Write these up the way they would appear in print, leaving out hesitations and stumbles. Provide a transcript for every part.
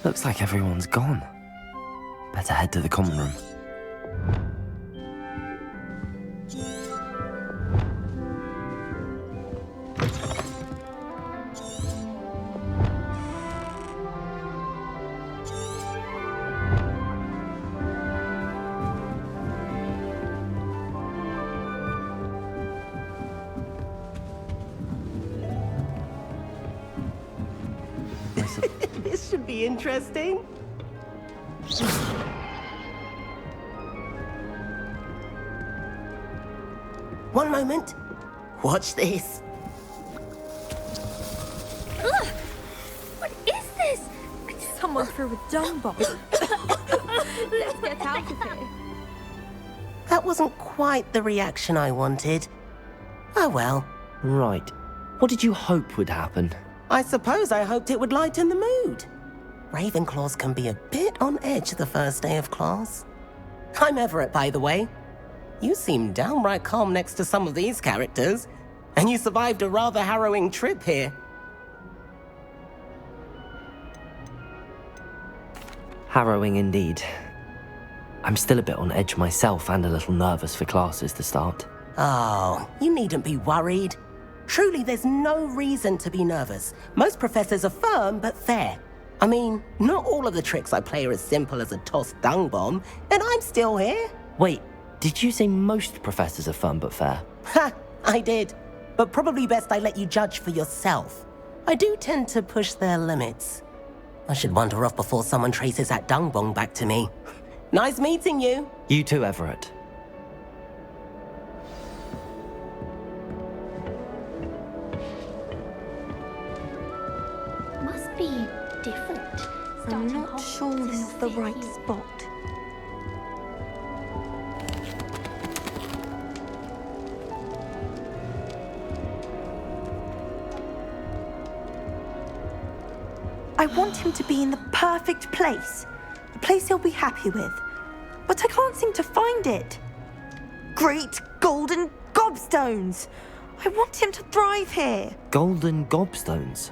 Looks like everyone's gone. Better head to the common room. This should be interesting. One moment. Watch this. Ugh! What is this? Someone threw a dung bomb. Let's get out of here. That wasn't quite the reaction I wanted. Oh well. Right. What did you hope would happen? I suppose I hoped it would lighten the mood. Ravenclaws can be a bit on edge the first day of class. I'm Everett, by the way. You seem downright calm next to some of these characters, and you survived a rather harrowing trip here. Harrowing indeed. I'm still a bit on edge myself and a little nervous for classes to start. Oh, you needn't be worried. Truly, there's no reason to be nervous. Most professors are firm but fair. I mean, not all of the tricks I play are as simple as a tossed dung bomb, and I'm still here. Wait, did you say most professors are firm but fair? Ha, I did. But probably best I let you judge for yourself. I do tend to push their limits. I should wander off before someone traces that dung bomb back to me. Nice meeting you. You too, Everett. Must be different. I'm not sure this is the right spot. I want him to be in the perfect place. A place he'll be happy with. But I can't seem to find it. Great golden gobstones! I want him to thrive here. Golden gobstones?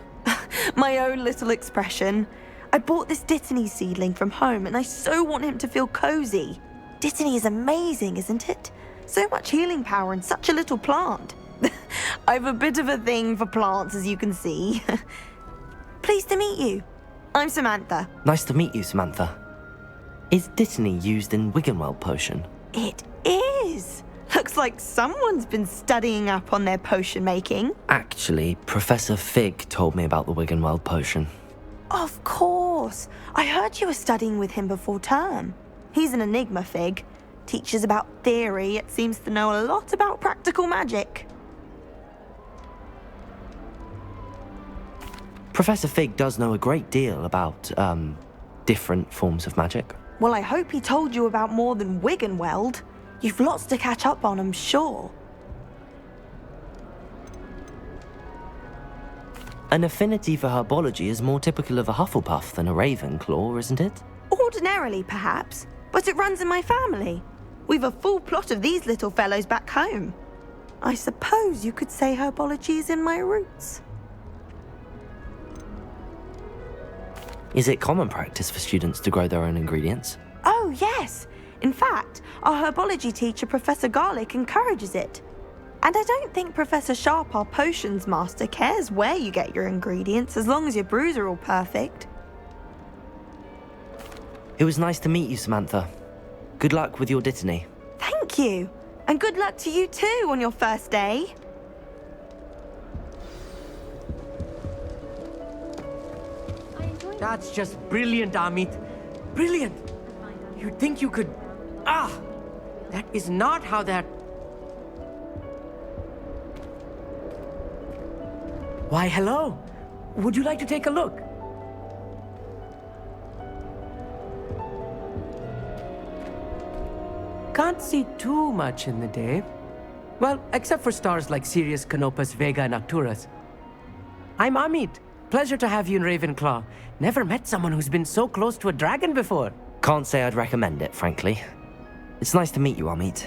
My own little expression. I bought this Dittany seedling from home and I so want him to feel cozy. Dittany is amazing, isn't it? So much healing power in such a little plant. I've a bit of a thing for plants, as you can see. Pleased to meet you. I'm Samantha. Nice to meet you, Samantha. Is Dittany used in Wiggenweld potion? It is. Looks like someone's been studying up on their potion making. Actually, Professor Fig told me about the Wiggenweld potion. Of course. I heard you were studying with him before term. He's an enigma, Fig. Teaches about theory, yet seems to know a lot about practical magic. Professor Fig does know a great deal about, different forms of magic. Well, I hope he told you about more than Wiggenweld. You've lots to catch up on, I'm sure. An affinity for herbology is more typical of a Hufflepuff than a Ravenclaw, isn't it? Ordinarily, perhaps, but it runs in my family. We've a full plot of these little fellows back home. I suppose you could say herbology is in my roots. Is it common practice for students to grow their own ingredients? Oh, yes. In fact, our herbology teacher, Professor Garlick, encourages it. And I don't think Professor Sharp, our potions master, cares where you get your ingredients as long as your brews are all perfect. It was nice to meet you, Samantha. Good luck with your Dittany. Thank you. And good luck to you too on your first day. That's just brilliant, Amit. Brilliant. You'd think you could... that is not how that... Why, hello. Would you like to take a look? Can't see too much in the day. Well, except for stars like Sirius, Canopus, Vega, and Arcturus. I'm Amit. Pleasure to have you in Ravenclaw. Never met someone who's been so close to a dragon before. Can't say I'd recommend it, frankly. It's nice to meet you, Amit.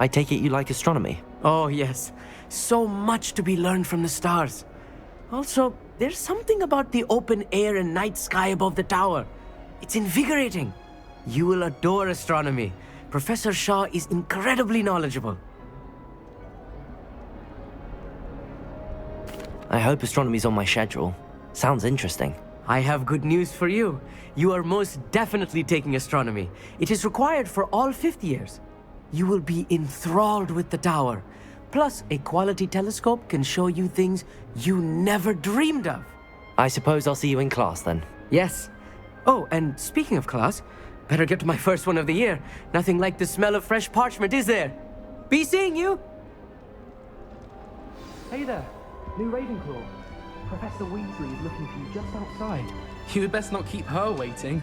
I take it you like astronomy? Oh, yes. So much to be learned from the stars. Also, there's something about the open air and night sky above the tower. It's invigorating. You will adore astronomy. Professor Shaw is incredibly knowledgeable. I hope astronomy's on my schedule. Sounds interesting. I have good news for you. You are most definitely taking astronomy. It is required for all fifth years. You will be enthralled with the tower. Plus, a quality telescope can show you things you never dreamed of. I suppose I'll see you in class then. Yes. Oh, and speaking of class, better get to my first one of the year. Nothing like the smell of fresh parchment, is there? Be seeing you! Hey there, new Ravenclaw. Professor Weasley is looking for you just outside. You'd best not keep her waiting.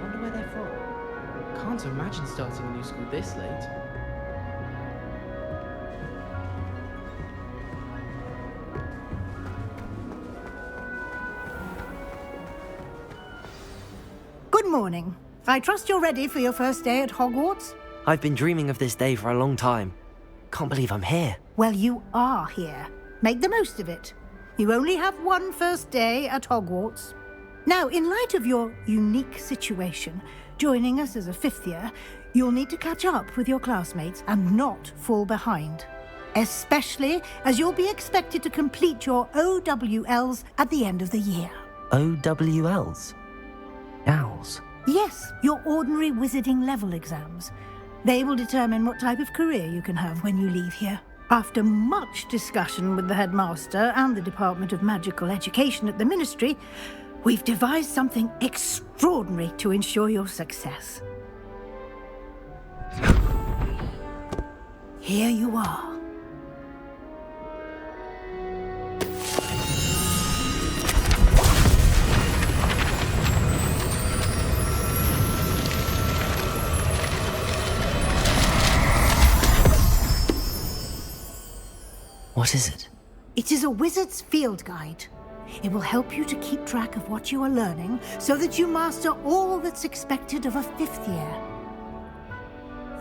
Wonder where they're from. Can't imagine starting a new school this late. Good morning. I trust you're ready for your first day at Hogwarts? I've been dreaming of this day for a long time. Can't believe I'm here. Well, you are here. Make the most of it. You only have one first day at Hogwarts. Now, in light of your unique situation, joining us as a fifth year, you'll need to catch up with your classmates and not fall behind. Especially as you'll be expected to complete your OWLs at the end of the year. OWLs? Owls? Yes, your ordinary wizarding level exams. They will determine what type of career you can have when you leave here. After much discussion with the headmaster and the Department of Magical Education at the Ministry, we've devised something extraordinary to ensure your success. Here you are. What is it? It is a wizard's field guide. It will help you to keep track of what you are learning so that you master all that's expected of a fifth year.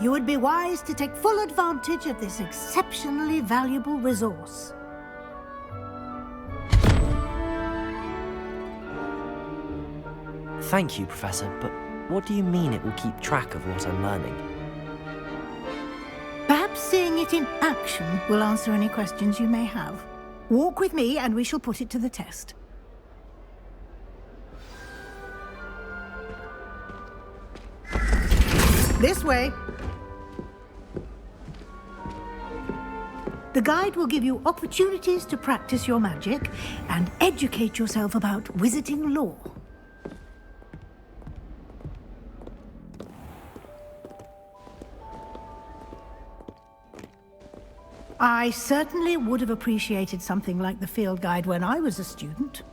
You would be wise to take full advantage of this exceptionally valuable resource. Thank you, Professor, but what do you mean it will keep track of what I'm learning? Perhaps seeing it in action will answer any questions you may have. Walk with me and we shall put it to the test. This way. The guide will give you opportunities to practice your magic and educate yourself about wizarding lore. I certainly would have appreciated something like the field guide when I was a student.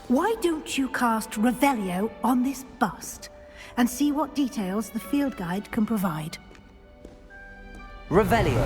Why don't you cast Revelio on this bust and see what details the field guide can provide? Revelio.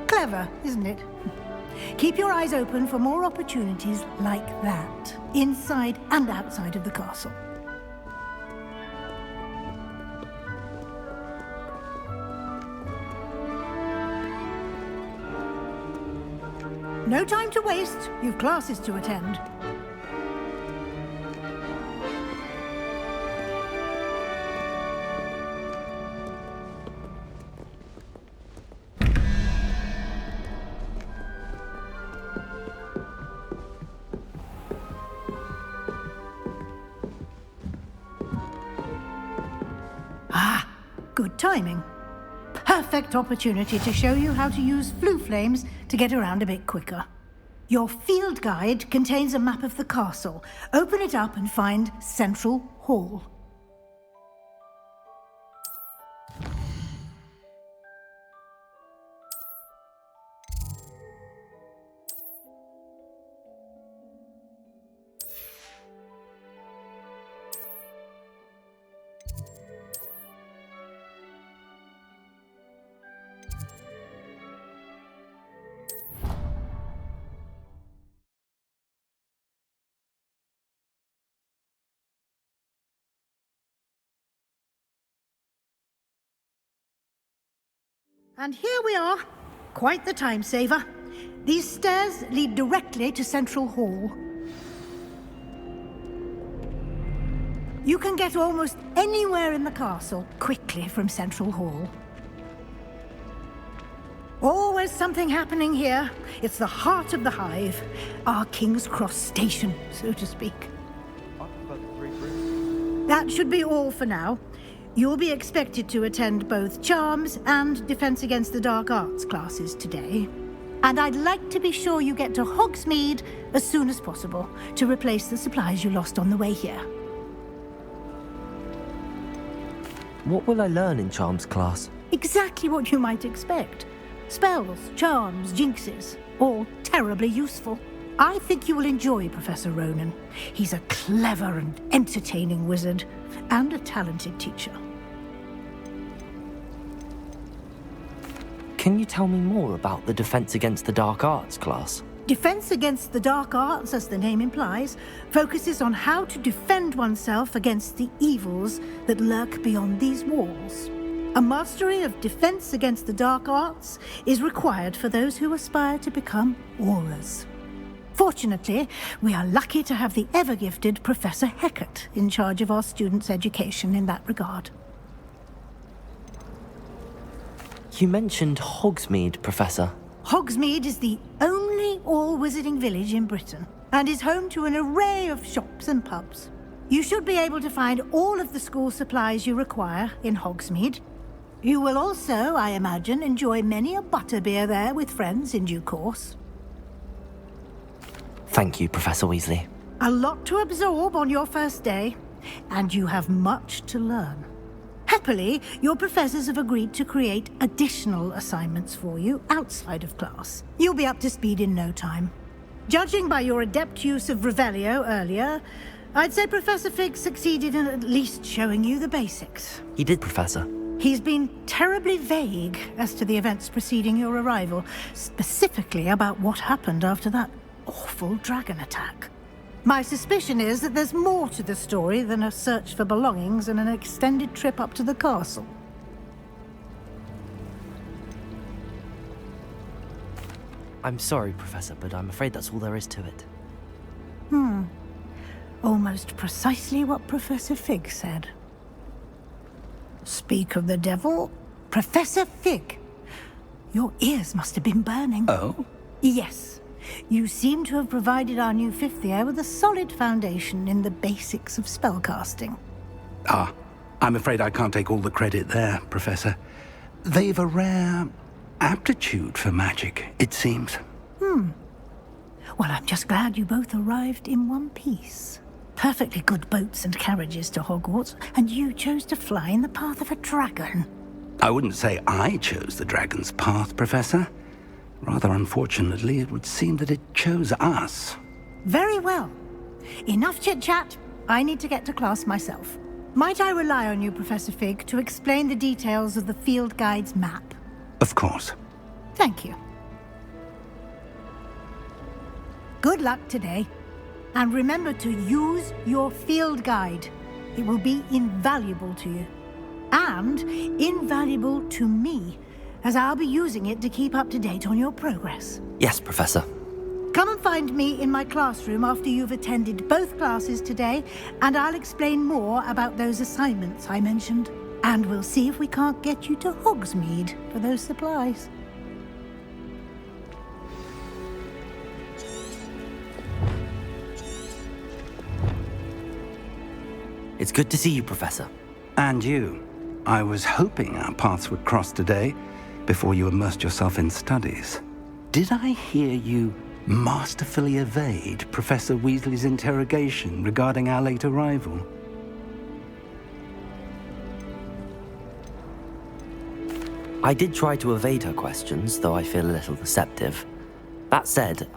Clever, isn't it? Keep your eyes open for more opportunities like that, inside and outside of the castle. No time to waste. You've classes to attend. Good timing. Perfect opportunity to show you how to use flue flames to get around a bit quicker. Your field guide contains a map of the castle. Open it up and find Central Hall. And here we are. Quite the time saver. These stairs lead directly to Central Hall. You can get almost anywhere in the castle quickly from Central Hall. Always something happening here. It's the heart of the hive. Our King's Cross station, so to speak. That should be all for now. You'll be expected to attend both Charms and Defense Against the Dark Arts classes today. And I'd like to be sure you get to Hogsmid as soon as possible to replace the supplies you lost on the way here. What will I learn in Charms class? Exactly what you might expect. Spells, charms, jinxes, all terribly useful. I think you will enjoy Professor Ronan. He's a clever and entertaining wizard, and a talented teacher. Can you tell me more about the Defense Against the Dark Arts class? Defense Against the Dark Arts, as the name implies, focuses on how to defend oneself against the evils that lurk beyond these walls. A mastery of Defense Against the Dark Arts is required for those who aspire to become auras. Fortunately, we are lucky to have the ever-gifted Professor Hecat in charge of our students' education in that regard. You mentioned Hogsmid, Professor. Hogsmid is the only all-wizarding village in Britain and is home to an array of shops and pubs. You should be able to find all of the school supplies you require in Hogsmid. You will also, I imagine, enjoy many a butterbeer there with friends in due course. Thank you, Professor Weasley. A lot to absorb on your first day, and you have much to learn. Happily, your professors have agreed to create additional assignments for you outside of class. You'll be up to speed in no time. Judging by your adept use of Revelio earlier, I'd say Professor Fig succeeded in at least showing you the basics. He did, Professor. He's been terribly vague as to the events preceding your arrival, specifically about what happened after that awful dragon attack. My suspicion is that there's more to the story than a search for belongings and an extended trip up to the castle. I'm sorry, Professor, but I'm afraid that's all there is to it. Almost precisely what Professor Fig said. Speak of the devil, Professor Fig. Your ears must have been burning. Oh? Yes. You seem to have provided our new fifth year with a solid foundation in the basics of spellcasting. Ah, I'm afraid I can't take all the credit there, Professor. They've a rare aptitude for magic, it seems. Well, I'm just glad you both arrived in one piece. Perfectly good boats and carriages to Hogwarts, and you chose to fly in the path of a dragon. I wouldn't say I chose the dragon's path, Professor. Rather unfortunately, it would seem that it chose us. Very well. Enough chit-chat. I need to get to class myself. Might I rely on you, Professor Fig, to explain the details of the field guide's map? Of course. Thank you. Good luck today. And remember to use your field guide. It will be invaluable to you. And invaluable to me, as I'll be using it to keep up to date on your progress. Yes, Professor. Come and find me in my classroom after you've attended both classes today, and I'll explain more about those assignments I mentioned. And we'll see if we can't get you to Hogsmid for those supplies. It's good to see you, Professor. And you. I was hoping our paths would cross today, before you immersed yourself in studies. Did I hear you masterfully evade Professor Weasley's interrogation regarding our late arrival. I did try to evade her questions, though I feel a little deceptive. That said,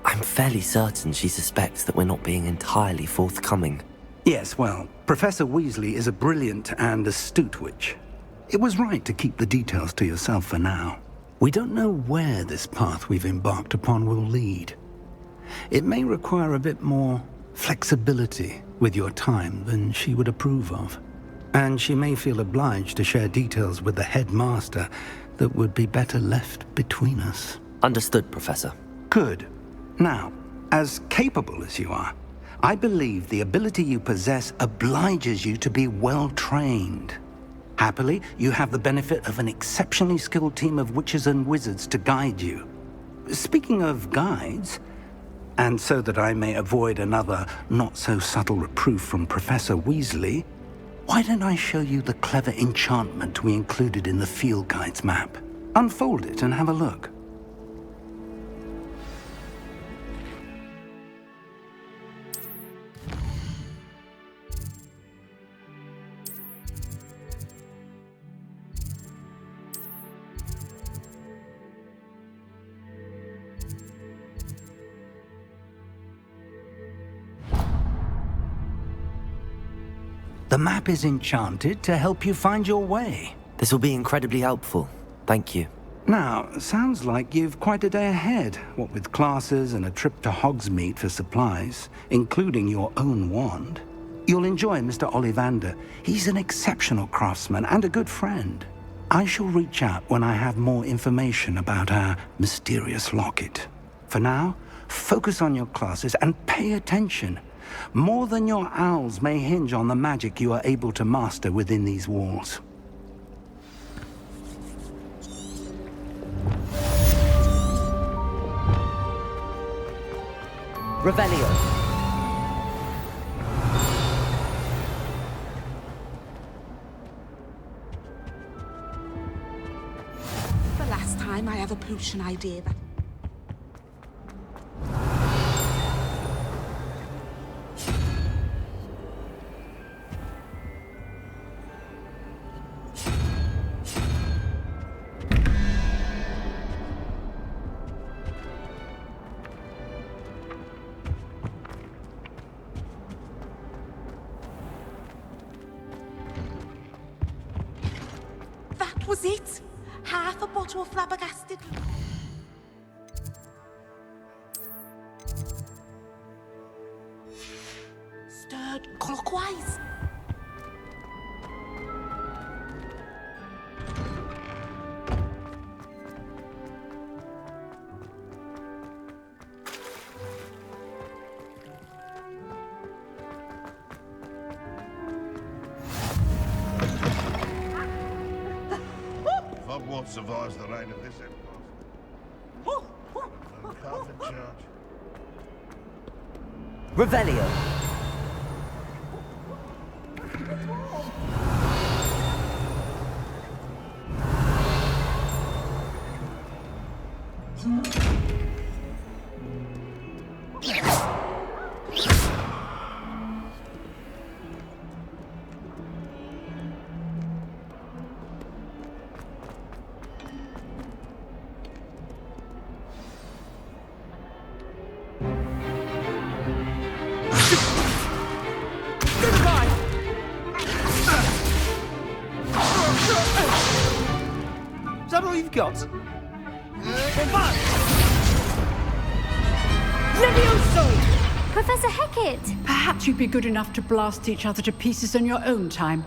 I'm fairly certain she suspects that we're not being entirely forthcoming. Yes, well, Professor Weasley is a brilliant and astute witch. It was right to keep the details to yourself for now. We don't know where this path we've embarked upon will lead. It may require a bit more flexibility with your time than she would approve of. And she may feel obliged to share details with the headmaster that would be better left between us. Understood, Professor. Good. Now, as capable as you are, I believe the ability you possess obliges you to be well trained. Happily, you have the benefit of an exceptionally skilled team of witches and wizards to guide you. Speaking of guides, and so that I may avoid another not-so-subtle reproof from Professor Weasley, why don't I show you the clever enchantment we included in the field guide's map? Unfold it and have a look. The map is enchanted to help you find your way. This will be incredibly helpful. Thank you. Now, sounds like you've quite a day ahead, what with classes and a trip to Hogsmid for supplies, including your own wand. You'll enjoy Mr. Ollivander. He's an exceptional craftsman and a good friend. I shall reach out when I have more information about our mysterious locket. For now, focus on your classes and pay attention. More than your owls may hinge on the magic you are able to master within these walls. Revelio. The last time I have a potion idea that... Was it? Half a bottle of flabbergasted. Stirred clockwise. Hogwarts survives the reign of this empire. And Carthage charge. Revelio. Is that all you've got? Professor Hecat! Perhaps you'd be good enough to blast each other to pieces in your own time.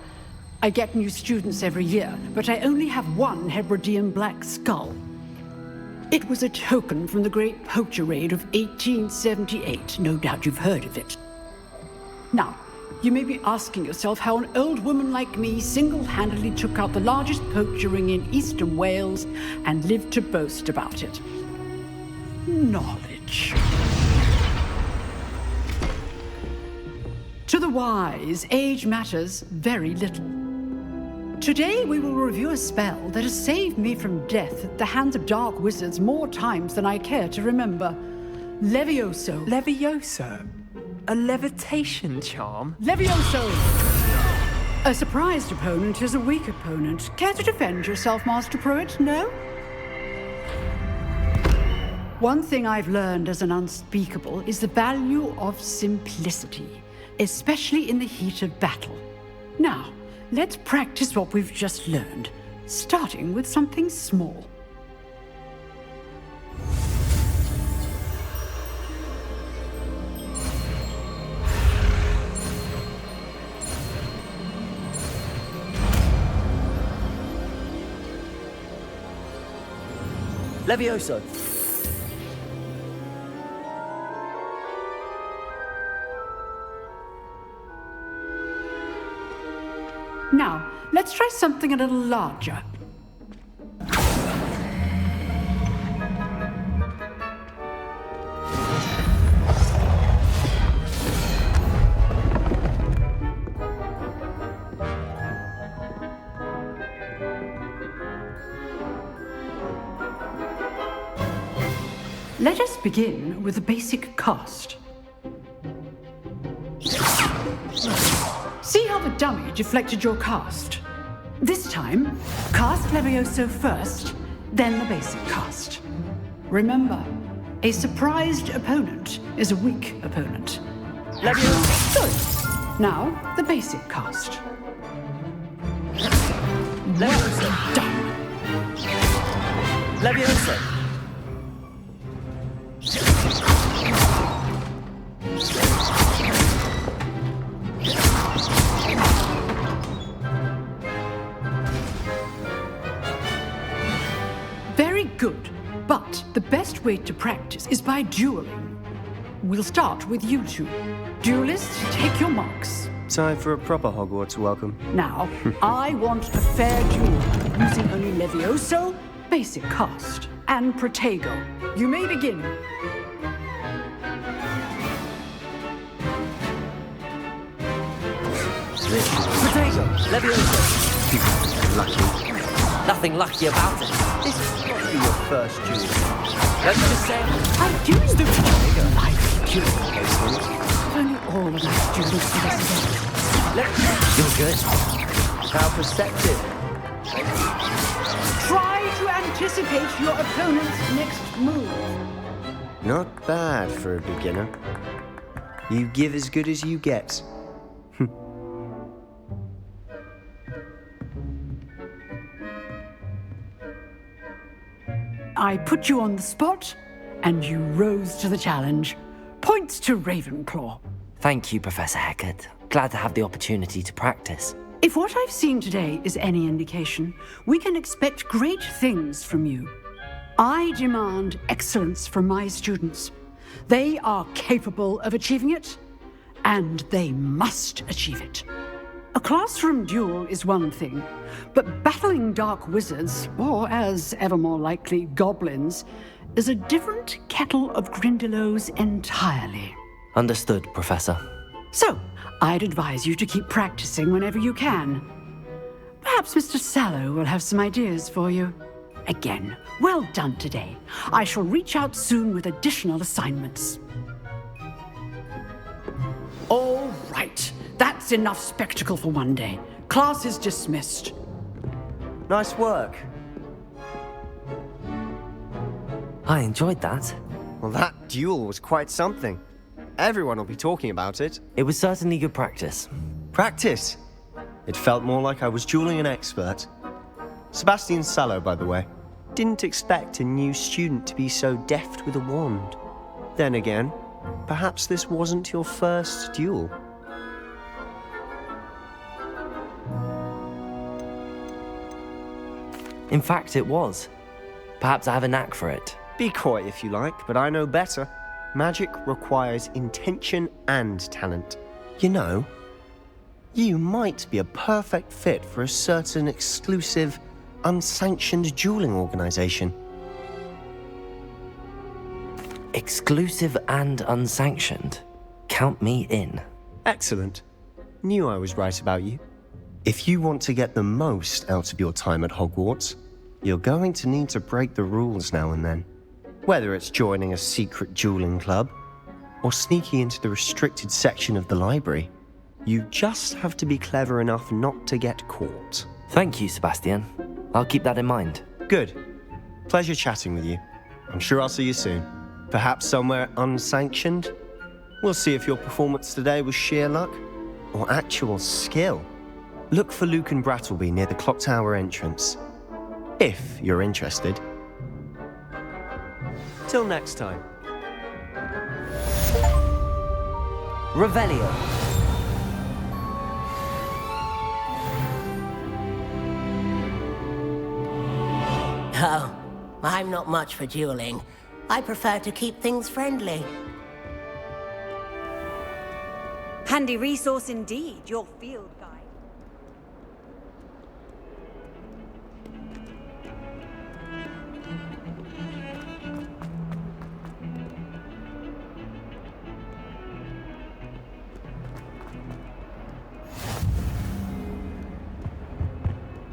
I get new students every year, but I only have one Hebridean black skull. It was a token from the Great Poacher Raid of 1878. No doubt you've heard of it. Now, you may be asking yourself how an old woman like me single-handedly took out the largest poacher ring in eastern Wales and lived to boast about it. Knowledge. To the wise, age matters very little. Today we will review a spell that has saved me from death at the hands of dark wizards more times than I care to remember. Levioso. Levioso? A levitation charm? Levioso! A surprised opponent is a weak opponent. Care to defend yourself, Master Pruitt? No? One thing I've learned as an unspeakable is the value of simplicity, especially in the heat of battle. Now, let's practice what we've just learned, starting with something small. Levioso. Now, let's try something a little larger. Let us begin with the basic cast. See how the dummy deflected your cast? This time, cast Levioso first, then the basic cast. Remember, a surprised opponent is a weak opponent. Levioso. Good. Now, the basic cast. Levioso. Done. Levioso. Very good, but the best way to practice is by dueling. We'll start with you two. Duelists, take your marks. Time for a proper Hogwarts welcome. Now, I want a fair duel, using only Levioso, basic cast, and Protego. You may begin. Protego. Levioso. Lucky. Nothing lucky about it. This is not be your first duel. Let's just say I'm doing the like duel. If only all of us duelists do this again. You're good. How perceptive. Try to anticipate your opponent's next move. Not bad for a beginner. You give as good as you get. I put you on the spot, and you rose to the challenge. Points to Ravenclaw. Thank you, Professor Hecat. Glad to have the opportunity to practice. If what I've seen today is any indication, we can expect great things from you. I demand excellence from my students. They are capable of achieving it, and they must achieve it. A classroom duel is one thing, but battling dark wizards, or as ever more likely, goblins, is a different kettle of Grindylows entirely. Understood, Professor. So, I'd advise you to keep practicing whenever you can. Perhaps Mr. Sallow will have some ideas for you. Again, well done today. I shall reach out soon with additional assignments. All right. That's enough spectacle for one day. Class is dismissed. Nice work. I enjoyed that. Well, that duel was quite something. Everyone will be talking about it. It was certainly good practice. Practice? It felt more like I was dueling an expert. Sebastian Sallow, by the way. Didn't expect a new student to be so deft with a wand. Then again, perhaps this wasn't your first duel. In fact, it was. Perhaps I have a knack for it. Be coy if you like, but I know better. Magic requires intention and talent. You know, you might be a perfect fit for a certain exclusive, unsanctioned dueling organization. Exclusive and unsanctioned? Count me in. Excellent. Knew I was right about you. If you want to get the most out of your time at Hogwarts, you're going to need to break the rules now and then. Whether it's joining a secret dueling club or sneaking into the restricted section of the library, you just have to be clever enough not to get caught. Thank you, Sebastian. I'll keep that in mind. Good. Pleasure chatting with you. I'm sure I'll see you soon. Perhaps somewhere unsanctioned? We'll see if your performance today was sheer luck or actual skill. Look for Luke and Brattleby near the clock tower entrance, if you're interested. Till next time. Revelio. Oh, I'm not much for dueling. I prefer to keep things friendly. Handy resource indeed, your field guide.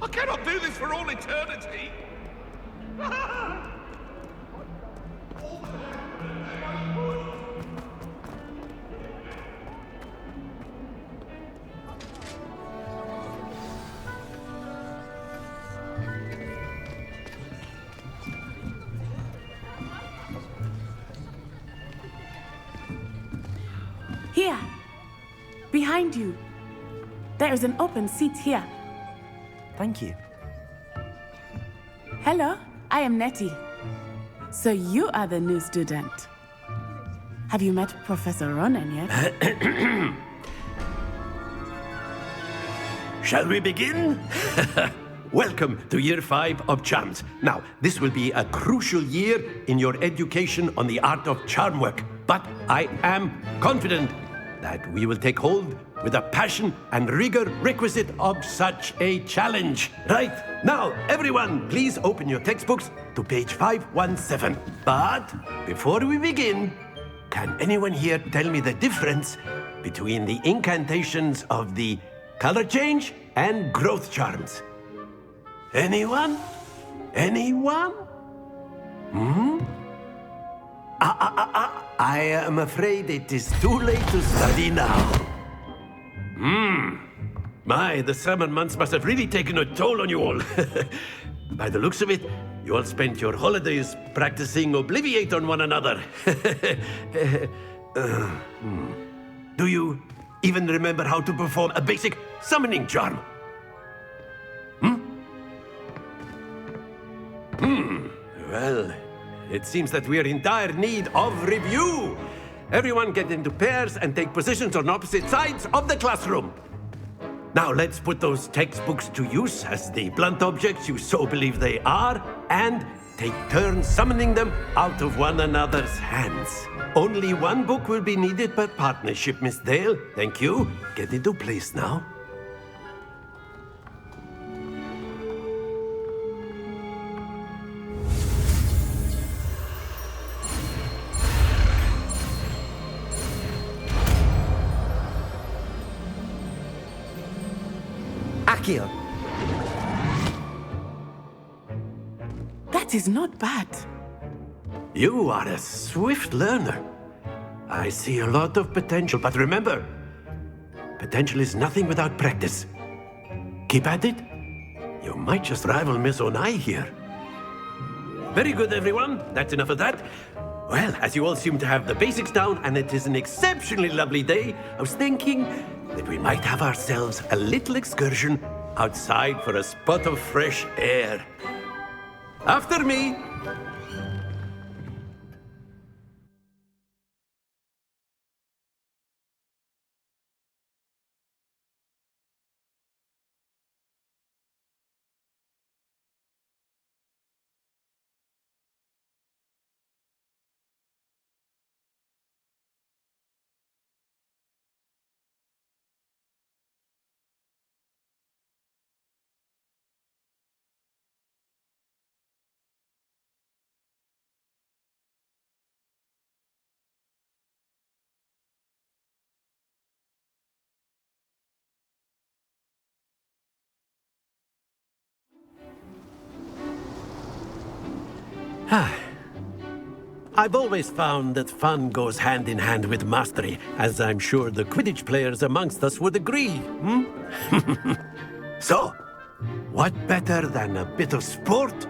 I cannot do this for all eternity! Here, behind you. There is an open seat here. Thank you. Hello, I am Nettie. So you are the new student. Have you met Professor Ronan yet? Shall we begin? Welcome to Year 5 of Charms. Now, this will be a crucial year in your education on the art of charm work. But I am confident that we will take hold with the passion and rigor requisite of such a challenge. Right, now, everyone, please open your textbooks to page 517. But before we begin, can anyone here tell me the difference between the incantations of the color change and growth charms? Anyone? Anyone? I am afraid it is too late to study now. My, the summer months must have really taken a toll on you all. By the looks of it, you all spent your holidays practicing Obliviate on one another. Do you even remember how to perform a basic summoning charm? Well, it seems that we are in dire need of review. Everyone get into pairs and take positions on opposite sides of the classroom. Now let's put those textbooks to use as the blunt objects you so believe they are, and take turns summoning them out of one another's hands. Only one book will be needed per partnership, Miss Dale. Thank you. Get into place now. Accio. That is not bad. You are a swift learner. I see a lot of potential, but remember, potential is nothing without practice. Keep at it. You might just rival Miss Onai here. Very good, everyone. That's enough of that. Well, as you all seem to have the basics down, and it is an exceptionally lovely day, I was thinking that we might have ourselves a little excursion outside for a spot of fresh air. After me. I've always found that fun goes hand in hand with mastery, as I'm sure the Quidditch players amongst us would agree. So, what better than a bit of sport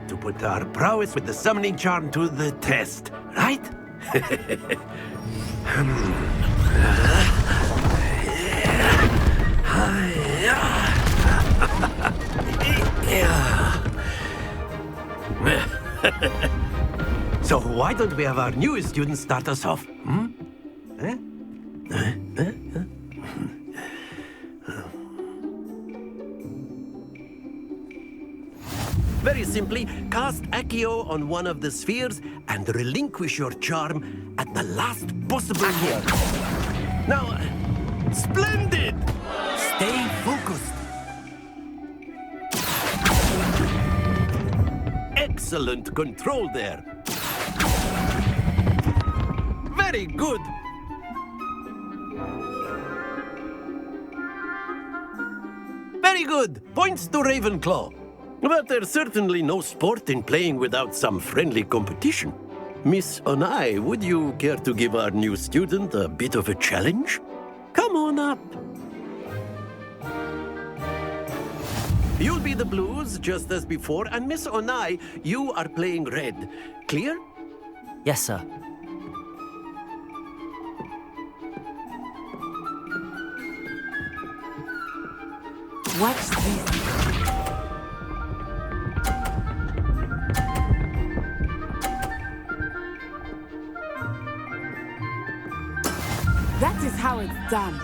to put our prowess with the summoning charm to the test, right? So why don't we have our newest student start us off? Very simply, cast Accio on one of the spheres and relinquish your charm at the last possible moment. Now, splendid! Stay focused. Excellent control there. Very good. Very good. Points to Ravenclaw. But there's certainly no sport in playing without some friendly competition. Miss Onai, would you care to give our new student a bit of a challenge? Come on up. You'll be the blues, just as before, and Miss Onai, you are playing red. Clear? Yes, sir. Watch this. That is how it's done.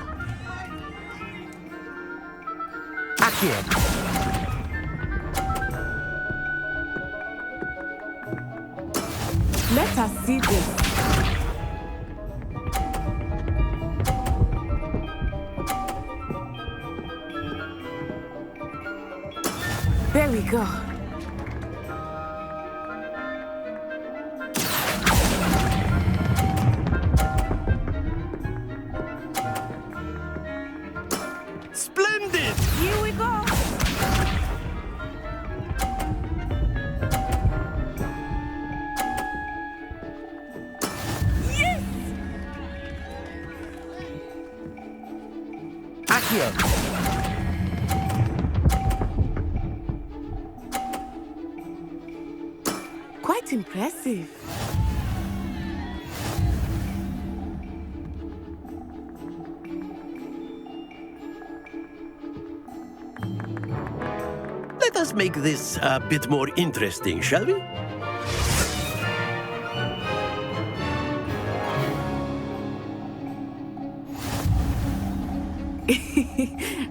Accio. Let us see this. There we go. Splendid! Here we go. Yes! Accio. Quite impressive. Let us make this a bit more interesting, shall we?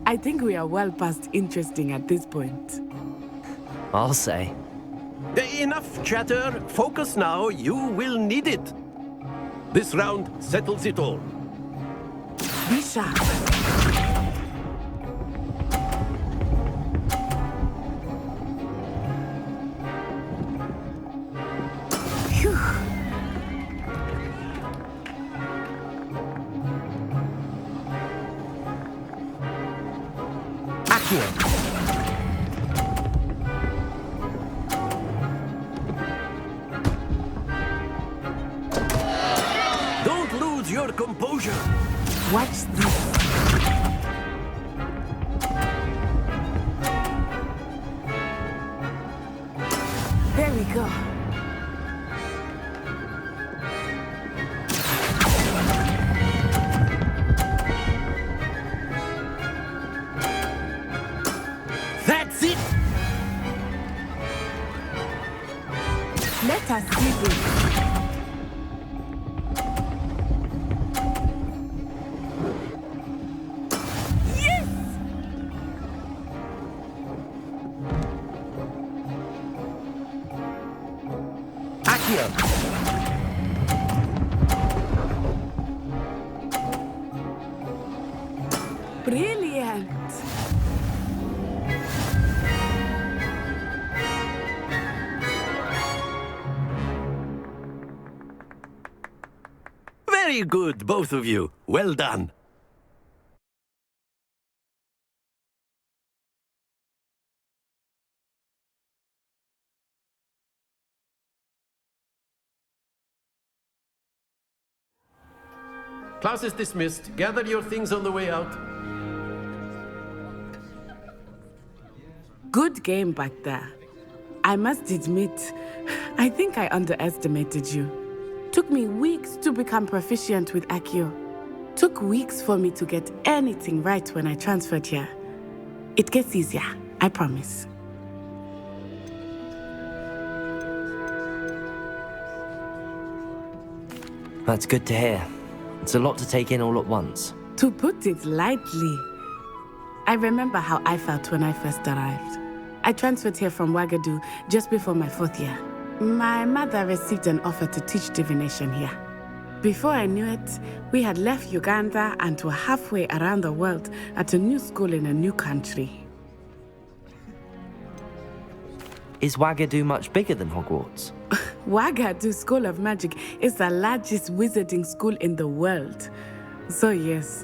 I think we are well past interesting at this point. I'll say. Enough chatter. Focus now. You will need it. This round settles it all. Be sharp. Phew. Accio. Your composure. Watch this. There we go. That's it. Let us see this. Brilliant! Very good, both of you. Well done. class is dismissed. Gather your things on the way out. Good game back there. I must admit, I think I underestimated you. Took me weeks to become proficient with Accio. Took weeks for me to get anything right when I transferred here. It gets easier, I promise. That's good to hear. It's a lot to take in all at once. To put it lightly, I remember how I felt when I first arrived. I transferred here from Wagadu just before my 4th year. My mother received an offer to teach divination here. Before I knew it, we had left Uganda and were halfway around the world at a new school in a new country. Is Wagadu much bigger than Hogwarts? Wagadu School of Magic is the largest wizarding school in the world. So yes,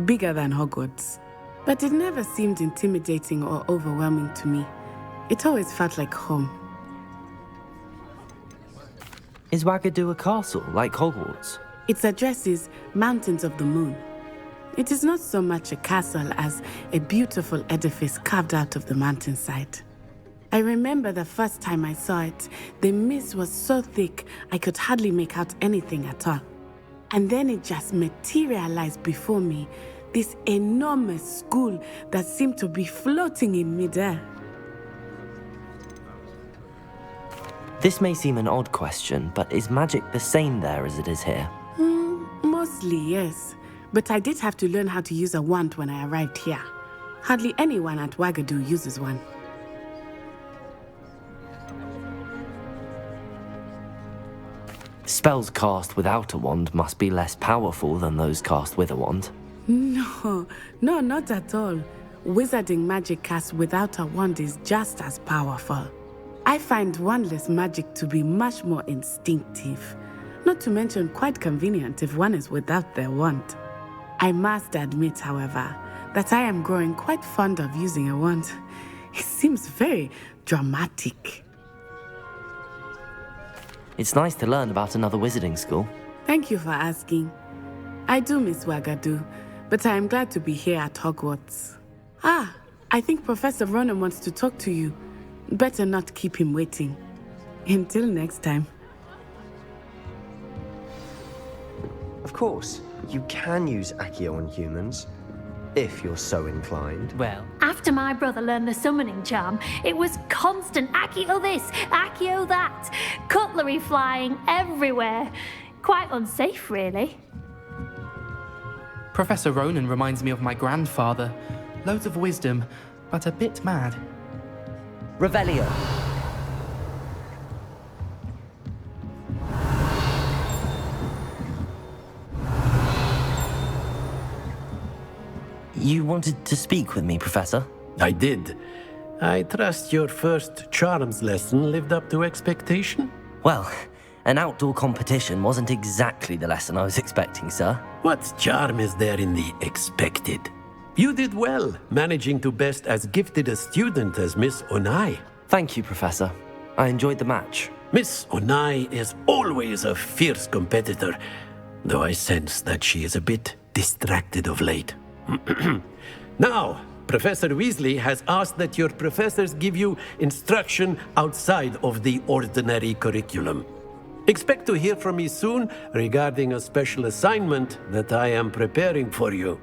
bigger than Hogwarts. But it never seemed intimidating or overwhelming to me. It always felt like home. Is Wagadu a castle, like Hogwarts? Its address is Mountains of the Moon. It is not so much a castle as a beautiful edifice carved out of the mountainside. I remember the first time I saw it, the mist was so thick I could hardly make out anything at all. And then it just materialized before me, this enormous school that seemed to be floating in midair. This may seem an odd question, but is magic the same there as it is here? Mostly, yes. But I did have to learn how to use a wand when I arrived here. Hardly anyone at Wagadu uses one. Spells cast without a wand must be less powerful than those cast with a wand. No, not at all. Wizarding magic cast without a wand is just as powerful. I find wandless magic to be much more instinctive, not to mention quite convenient if one is without their wand. I must admit, however, that I am growing quite fond of using a wand. It seems very dramatic. It's nice to learn about another wizarding school. Thank you for asking. I do miss Wagadu, but I am glad to be here at Hogwarts. I think Professor Ronan wants to talk to you. Better not keep him waiting. Until next time. Of course, you can use Accio on humans, if you're so inclined. Well, After my brother learned the summoning charm, it was constant Accio this, Accio that, cutlery flying everywhere. Quite unsafe, really. Professor Ronan reminds me of my grandfather. Loads of wisdom, but a bit mad. Revelio. You wanted to speak with me, Professor? I did. I trust your first charms lesson lived up to expectation? Well, an outdoor competition wasn't exactly the lesson I was expecting, sir. What charm is there in the expected? You did well, managing to best as gifted a student as Miss Onai. Thank you, Professor. I enjoyed the match. Miss Onai is always a fierce competitor, though I sense that she is a bit distracted of late. Now, Professor Weasley has asked that your professors give you instruction outside of the ordinary curriculum. Expect to hear from me soon regarding a special assignment that I am preparing for you.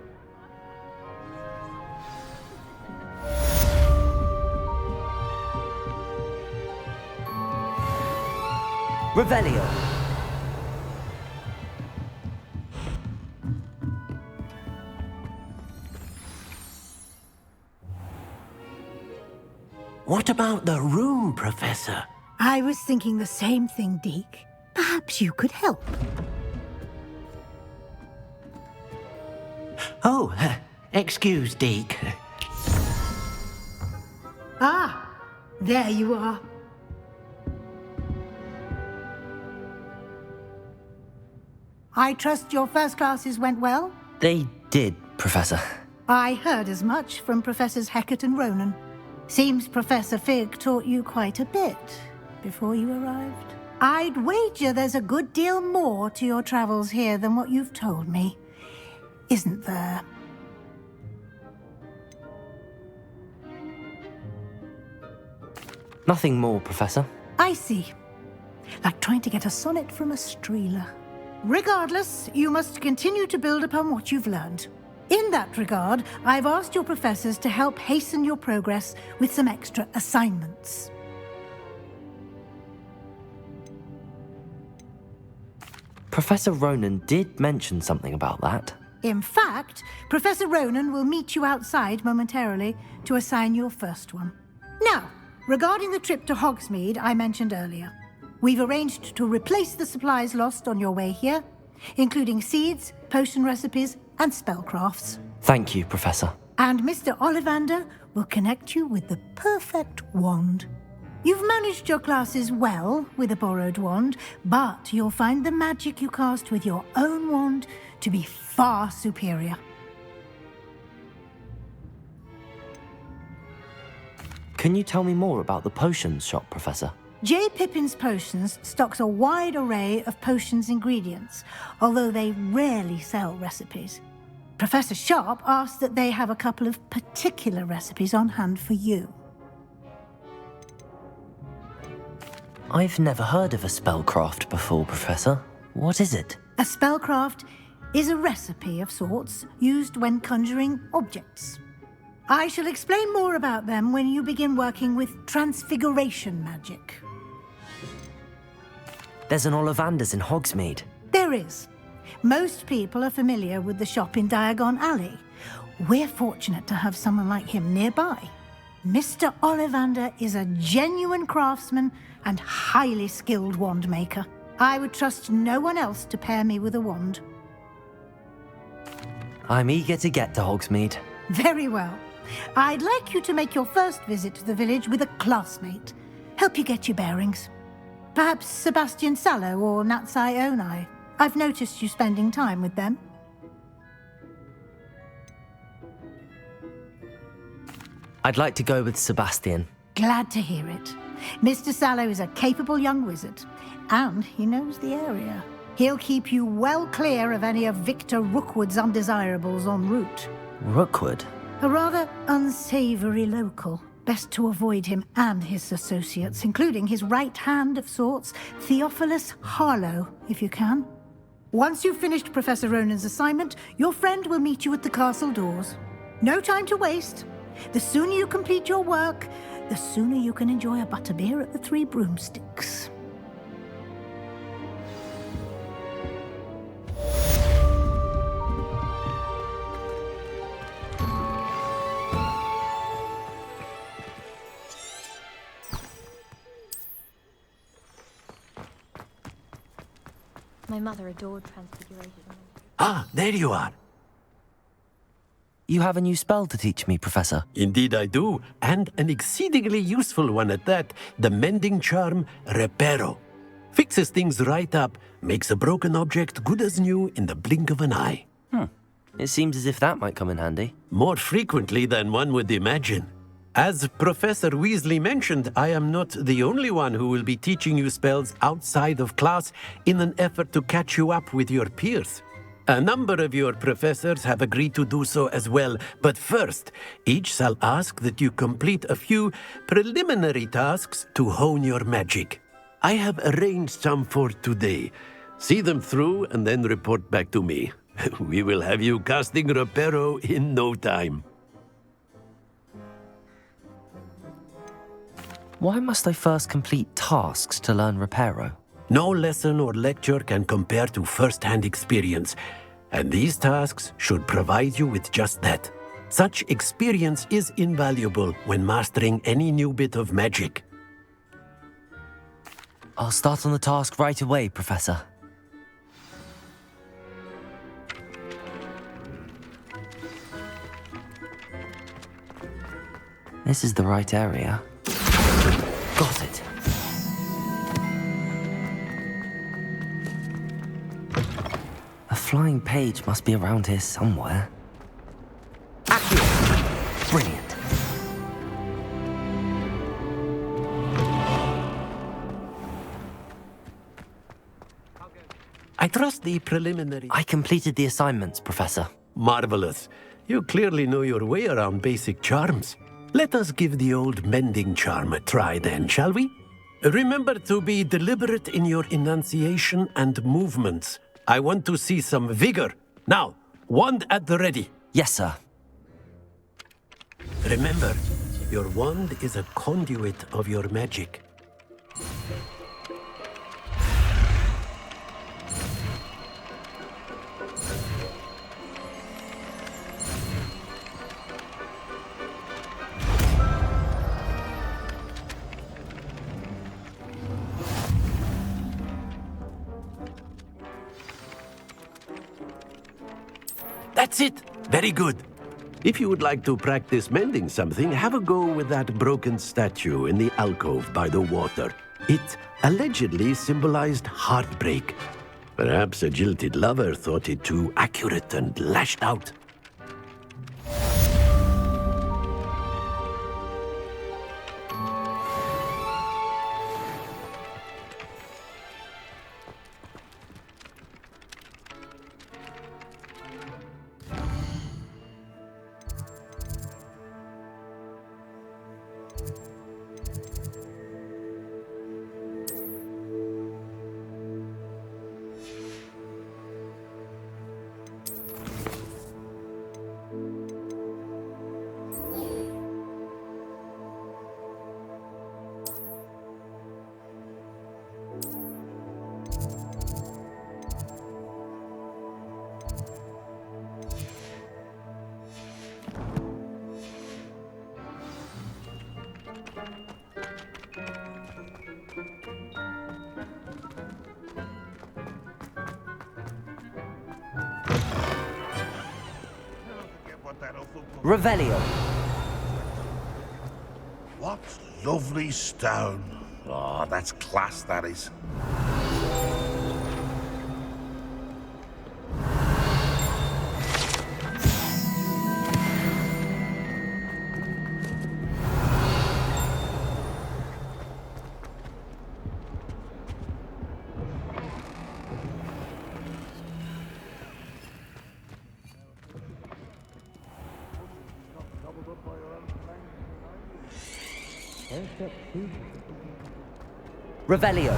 Revelio. What about the room, Professor? I was thinking the same thing, Deke. Perhaps you could help. Oh, excuse, Deke. Ah, there you are. I trust your first classes went well? They did, Professor. I heard as much from Professors Hecat and Ronan. Seems Professor Fig taught you quite a bit before you arrived. I'd wager there's a good deal more to your travels here than what you've told me. isn't there? Nothing more, Professor. I see. Like trying to get a sonnet from a streeler. Regardless, you must continue to build upon what you've learned. In that regard, I've asked your professors to help hasten your progress with some extra assignments. Professor Ronan did mention something about that. In fact, Professor Ronan will meet you outside momentarily to assign your first one. Now, regarding the trip to Hogsmid I mentioned earlier, we've arranged to replace the supplies lost on your way here, including seeds, potion recipes, and spellcrafts. Thank you, Professor. And Mr. Ollivander will connect you with the perfect wand. You've managed your classes well with a borrowed wand, but you'll find the magic you cast with your own wand to be far superior. Can you tell me more about the potions shop, Professor? J. Pippin's Potions stocks a wide array of potions ingredients, although they rarely sell recipes. Professor Sharp asked that they have a couple of particular recipes on hand for you. I've never heard of a spellcraft before, Professor. What is it? A spellcraft is a recipe of sorts used when conjuring objects. I shall explain more about them when you begin working with transfiguration magic. There's an Ollivander's in Hogsmid. There is. Most people are familiar with the shop in Diagon Alley. We're fortunate to have someone like him nearby. Mr. Ollivander is a genuine craftsman and highly skilled wand maker. I would trust no one else to pair me with a wand. I'm eager to get to Hogsmid. Very well. I'd like you to make your first visit to the village with a classmate. Help you get your bearings. Perhaps Sebastian Sallow or Natsai Onai. I've noticed you spending time with them. I'd like to go with Sebastian. Glad to hear it. Mr. Sallow is a capable young wizard, and he knows the area. He'll keep you well clear of any of Victor Rookwood's undesirables en route. Rookwood? A rather unsavory local. Best to avoid him and his associates, including his right hand of sorts, Theophilus Harlow, if you can. Once you've finished Professor Ronan's assignment, your friend will meet you at the castle doors. No time to waste. The sooner you complete your work, the sooner you can enjoy a butterbeer at the Three Broomsticks. My mother adored transfiguration. Ah, there you are. You have a new spell to teach me, Professor. Indeed I do, and an exceedingly useful one at that. The mending charm, Reparo. Fixes things right up, makes a broken object good as new in the blink of an eye. It seems as if that might come in handy. More frequently than one would imagine. As Professor Weasley mentioned, I am not the only one who will be teaching you spells outside of class in an effort to catch you up with your peers. A number of your professors have agreed to do so as well, but first, each shall ask that you complete a few preliminary tasks to hone your magic. I have arranged some for today. See them through and then report back to me. We will have you casting Reparo in no time. Why must I first complete tasks to learn Reparo? No lesson or lecture can compare to first-hand experience, and these tasks should provide you with just that. Such experience is invaluable when mastering any new bit of magic. I'll start on the task right away, Professor. This is the right area. Got it. A flying page must be around here somewhere. Accurate. Brilliant. I trust the preliminary... I completed the assignments, Professor. Marvelous. You clearly know your way around basic charms. Let us give the old mending charm a try then, shall we? Remember to be deliberate in your enunciation and movements. I want to see some vigor. Now, wand at the ready. Yes, sir. Remember, your wand is a conduit of your magic. That's it! Very good. If you would like to practice mending something, have a go with that broken statue in the alcove by the water. It allegedly symbolized heartbreak. Perhaps a jilted lover thought it too accurate and lashed out. Revelio. What lovely stone. Oh, that's class, that is. Revelio.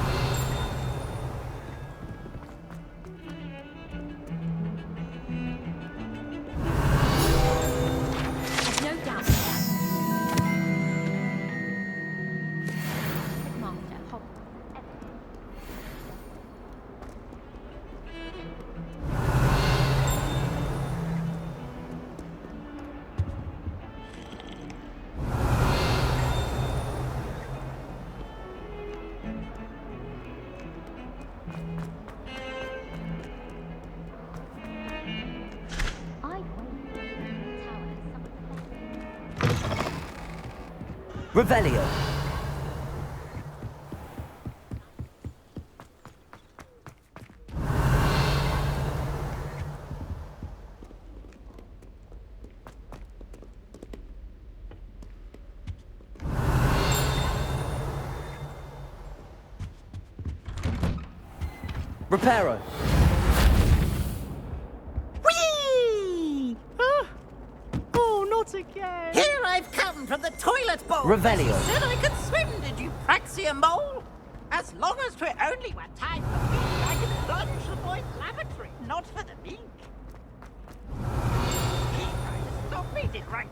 No doubt. Revelio. Reparo. Whee! Oh, not again. Here I've come from the toilet bowl. Revelio. You said I could swim, did you, Praxia Mole? As long as 'twere only one time for me, I could plunge the boy's lavatory, not for the mink. He tried to stop me, did right?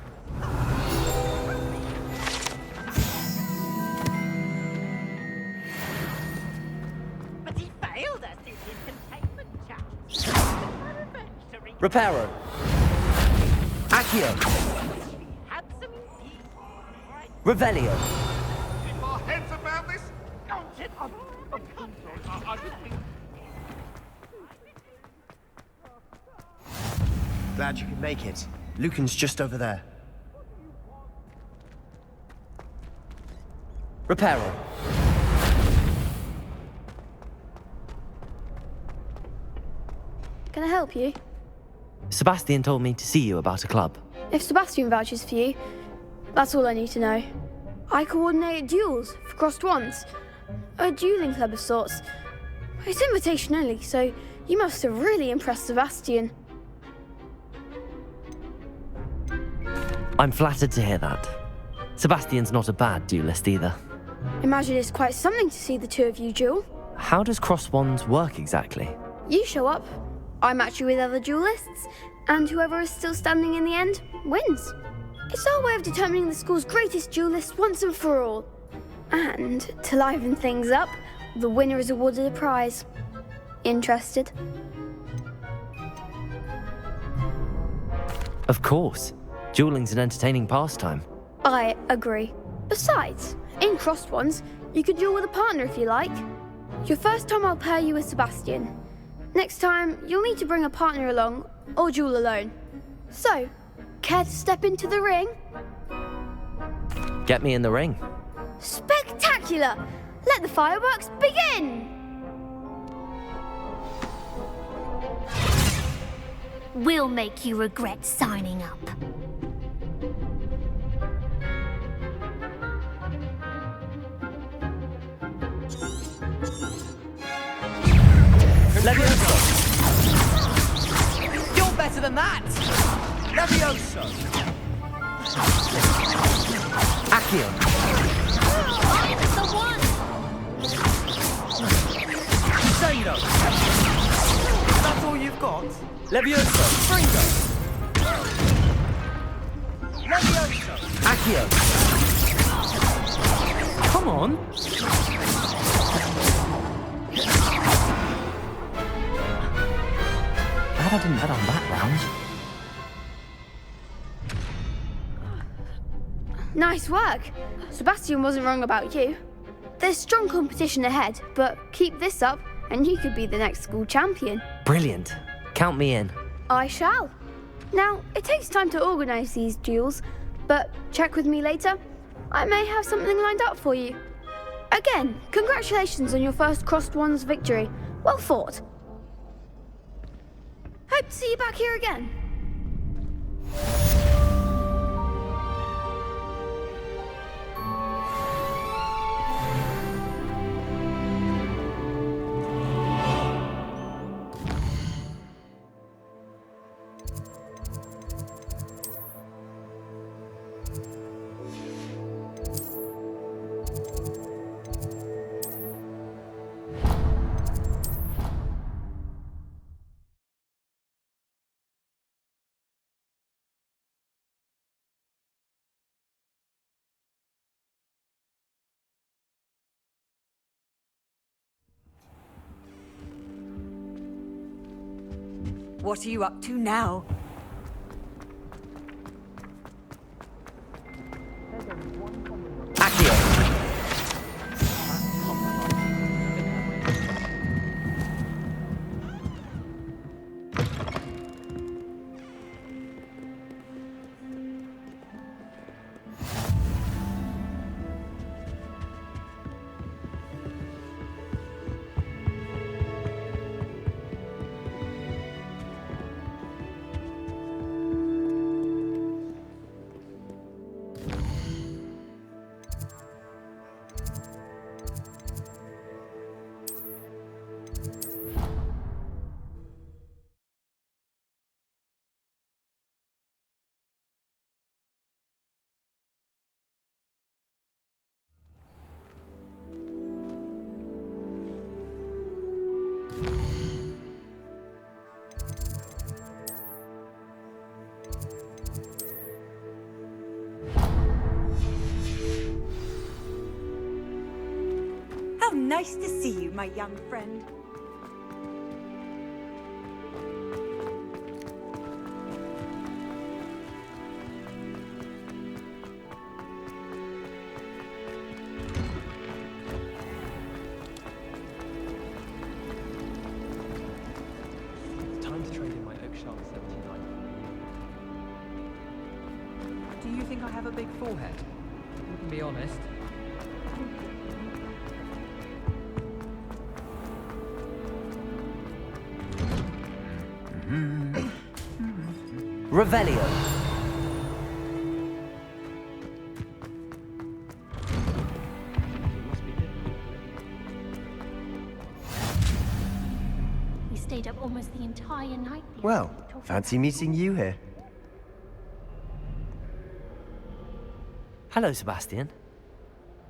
But he failed us in his containment challenge. Reparo. Accio. Revelio. Need more heads about this? Glad you could make it. Lucan's just over there. Reparo. Can I help you? Sebastian told me to see you about a club. If Sebastian vouches for you, that's all I need to know. I coordinate duels for crossed wands. A dueling club of sorts. It's invitation only, so you must have really impressed Sebastian. I'm flattered to hear that. Sebastian's not a bad duelist either. Imagine it's quite something to see the two of you duel. How does cross wands work exactly? You show up, I match you with other duelists, and whoever is still standing in the end wins. It's our way of determining the school's greatest duelist once and for all. And to liven things up, the winner is awarded a prize. Interested? Of course. Dueling's an entertaining pastime. I agree. Besides, in crossed ones, you could duel with a partner if you like. Your first time I'll pair you with Sebastian. Next time, you'll need to bring a partner along, or duel alone. So, care to step into the ring? Get me in the ring. Spectacular! Let the fireworks begin! We'll make you regret signing up. Levioso! You're better than that! Levioso! Accio! I'm the one! Zeno! That's all you've got? Levioso! Fringo! Levioso! Accio! Come on! Glad I didn't bet on that round. Nice work. Sebastian wasn't wrong about you. There's strong competition ahead, but keep this up and you could be the next school champion. Brilliant. Count me in. I shall. Now, it takes time to organise these duels, but check with me later. I may have something lined up for you. Again, congratulations on your first crossed wands victory. Well fought. Hope to see you back here again. What are you up to now? Nice to see you, my young friend. Time to trade in my Oak Shark 79. Do you think I have a big forehead? You can be honest. Revelio. We stayed up almost the entire night. Well, fancy meeting you here. Hello, Sebastian.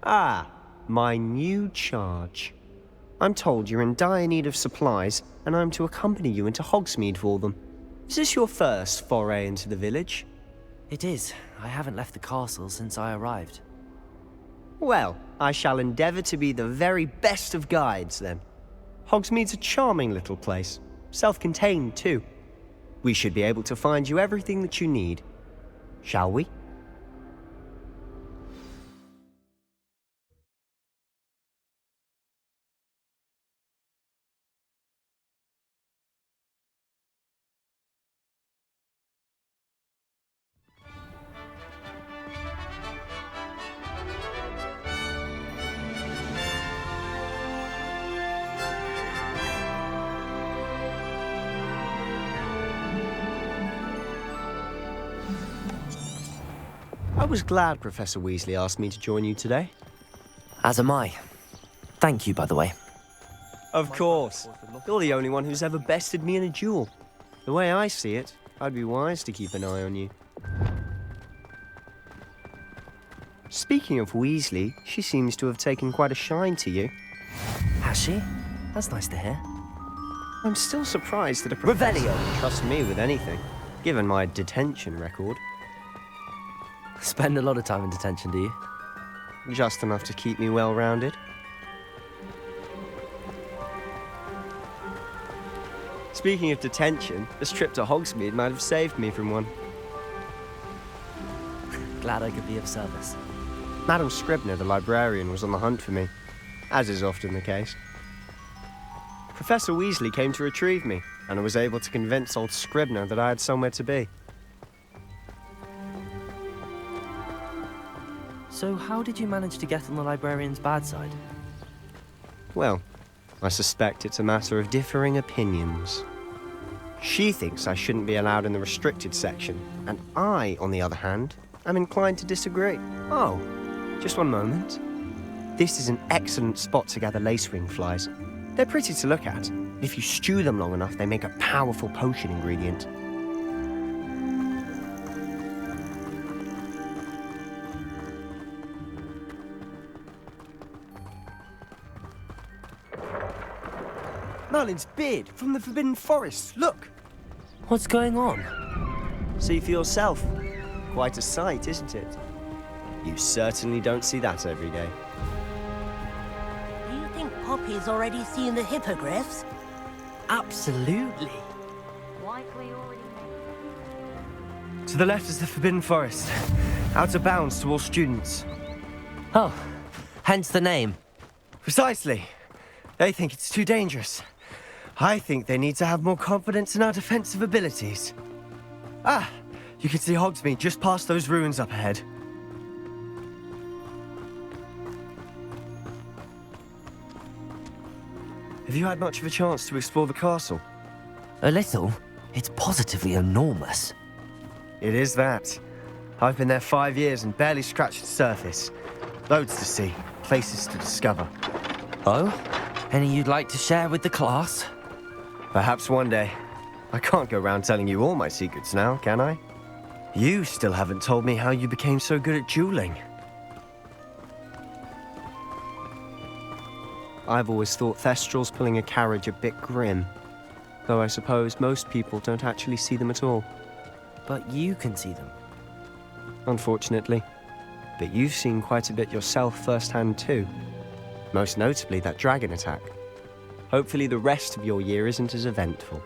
Ah, my new charge. I'm told you're in dire need of supplies, and I'm to accompany you into Hogsmid for them. Is this your first foray into the village? It is. I haven't left the castle since I arrived. Well, I shall endeavour to be the very best of guides, then. Hogsmeade's a charming little place. Self-contained, too. We should be able to find you everything that you need. Shall we? I was glad Professor Weasley asked me to join you today. As am I. Thank you, by the way. Of course. You're the only one who's ever bested me in a duel. The way I see it, I'd be wise to keep an eye on you. Speaking of Weasley, she seems to have taken quite a shine to you. Has she? That's nice to hear. I'm still surprised that a professor would trust me with anything, given my detention record. Spend a lot of time in detention, do you? Just enough to keep me well-rounded. Speaking of detention, this trip to Hogsmeade might have saved me from one. Glad I could be of service. Madam Scribner, the librarian, was on the hunt for me, as is often the case. Professor Weasley came to retrieve me, and I was able to convince old Scribner that I had somewhere to be. So how did you manage to get on the librarian's bad side? Well, I suspect it's a matter of differing opinions. She thinks I shouldn't be allowed in the restricted section, and I, on the other hand, am inclined to disagree. Oh, just one moment. This is an excellent spot to gather lacewing flies. They're pretty to look at. If you stew them long enough, they make a powerful potion ingredient. Merlin's beard from the Forbidden Forest. Look! What's going on? See for yourself. Quite a sight, isn't it? You certainly don't see that every day. Do you think Poppy's already seen the hippogriffs? Absolutely. To the left is the Forbidden Forest. Out of bounds to all students. Oh, hence the name. Precisely. They think it's too dangerous. I think they need to have more confidence in our defensive abilities. Ah, you can see Hogsmeade just past those ruins up ahead. Have you had much of a chance to explore the castle? A little. It's positively enormous. It is that. I've been there 5 years and barely scratched the surface. Loads to see, places to discover. Oh? Any you'd like to share with the class? Perhaps one day. I can't go around telling you all my secrets now, can I? You still haven't told me how you became so good at dueling. I've always thought Thestrals pulling a carriage a bit grim. Though I suppose most people don't actually see them at all. But you can see them. Unfortunately. But you've seen quite a bit yourself firsthand too. Most notably that dragon attack. Hopefully the rest of your year isn't as eventful.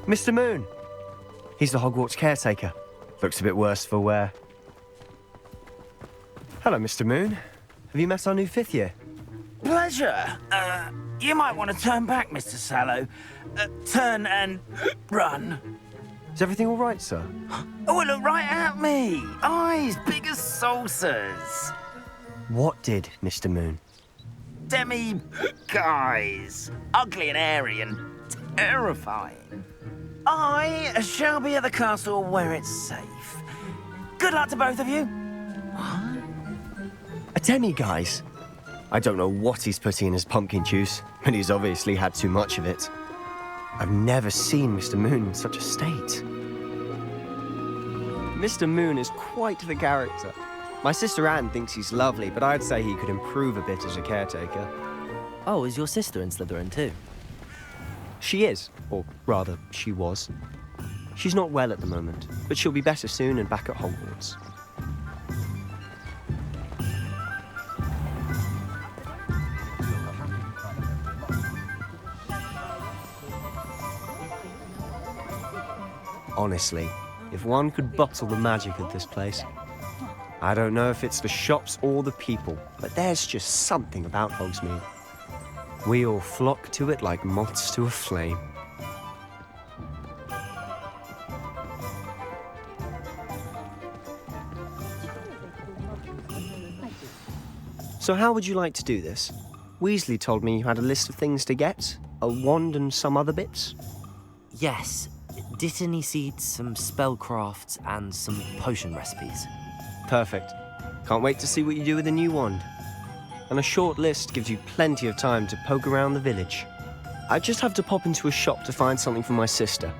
Mr. Moon! He's the Hogwarts caretaker. Looks a bit worse for wear. Hello, Mr. Moon. Have you met our new 5th year? Pleasure. You might want to turn back, Mr. Sallow. Turn and run. Is everything all right, sir? Oh, look right at me. Eyes big as saucers. What did, Mr. Moon? Guys. Ugly and airy and terrifying. I shall be at the castle where it's safe. Good luck to both of you. A demi-guise? I don't know what he's putting in his pumpkin juice, but he's obviously had too much of it. I've never seen Mr. Moon in such a state. Mr. Moon is quite the character. My sister Anne thinks he's lovely, but I'd say he could improve a bit as a caretaker. Oh, is your sister in Slytherin too? She is, or rather, she was. She's not well at the moment, but she'll be better soon and back at Hogwarts. Honestly, if one could bottle the magic of this place. I don't know if it's the shops or the people, but there's just something about Hogsmid. We all flock to it like moths to a flame. So how would you like to do this? Weasley told me you had a list of things to get, a wand and some other bits. Yes, Dittany seeds, some spellcrafts, and some potion recipes. Perfect. Can't wait to see what you do with the new wand. And a short list gives you plenty of time to poke around the village. I just have to pop into a shop to find something for my sister.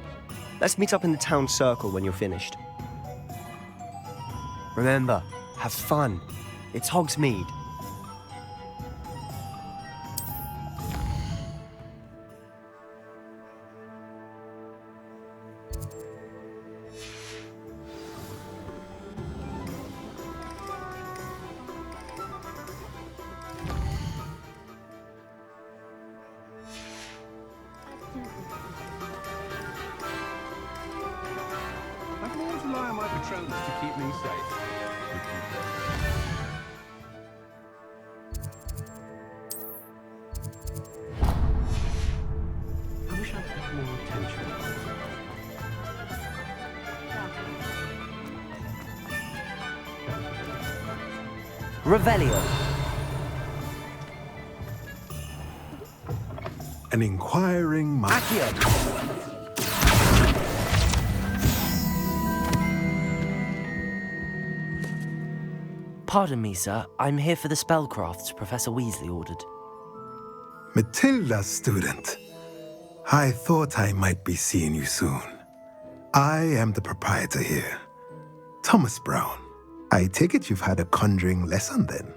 Let's meet up in the town circle when you're finished. Remember, have fun. It's Hogsmid. I can always rely on my patrons to keep me safe. I wish I'd had more attention. Revelio. An inquiring mind. Pardon me, sir. I'm here for the spellcrafts Professor Weasley ordered. Matilda, student. I thought I might be seeing you soon. I am the proprietor here, Thomas Brown. I take it you've had a conjuring lesson then?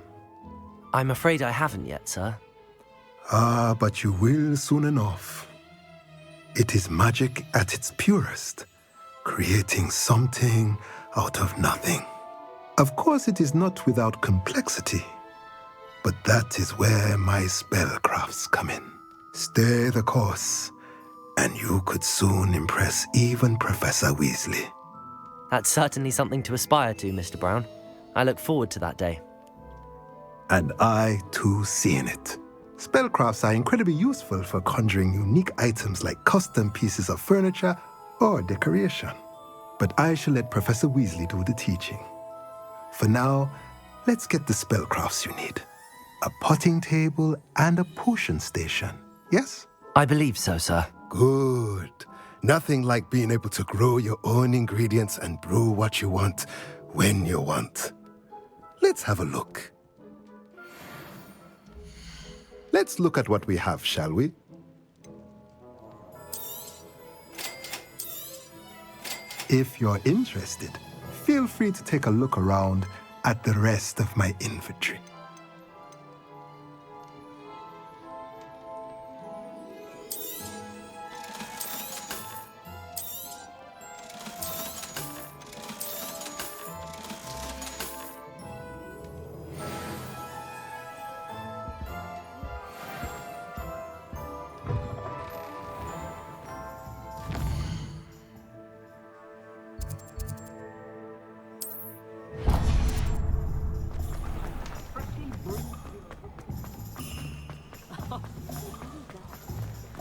I'm afraid I haven't yet, sir. Ah, but you will soon enough. It is magic at its purest, creating something out of nothing. Of course, it is not without complexity, but that is where my spellcrafts come in. Stay the course, and you could soon impress even Professor Weasley. That's certainly something to aspire to, Mr. Brown. I look forward to that day. And I, too, see in it. Spellcrafts are incredibly useful for conjuring unique items like custom pieces of furniture or decoration. But I shall let Professor Weasley do the teaching. For now, let's get the spellcrafts you need. A potting table and a potion station, yes? I believe so, sir. Good. Nothing like being able to grow your own ingredients and brew what you want when you want. Let's have a look. Let's look at what we have, shall we? If you're interested, feel free to take a look around at the rest of my inventory.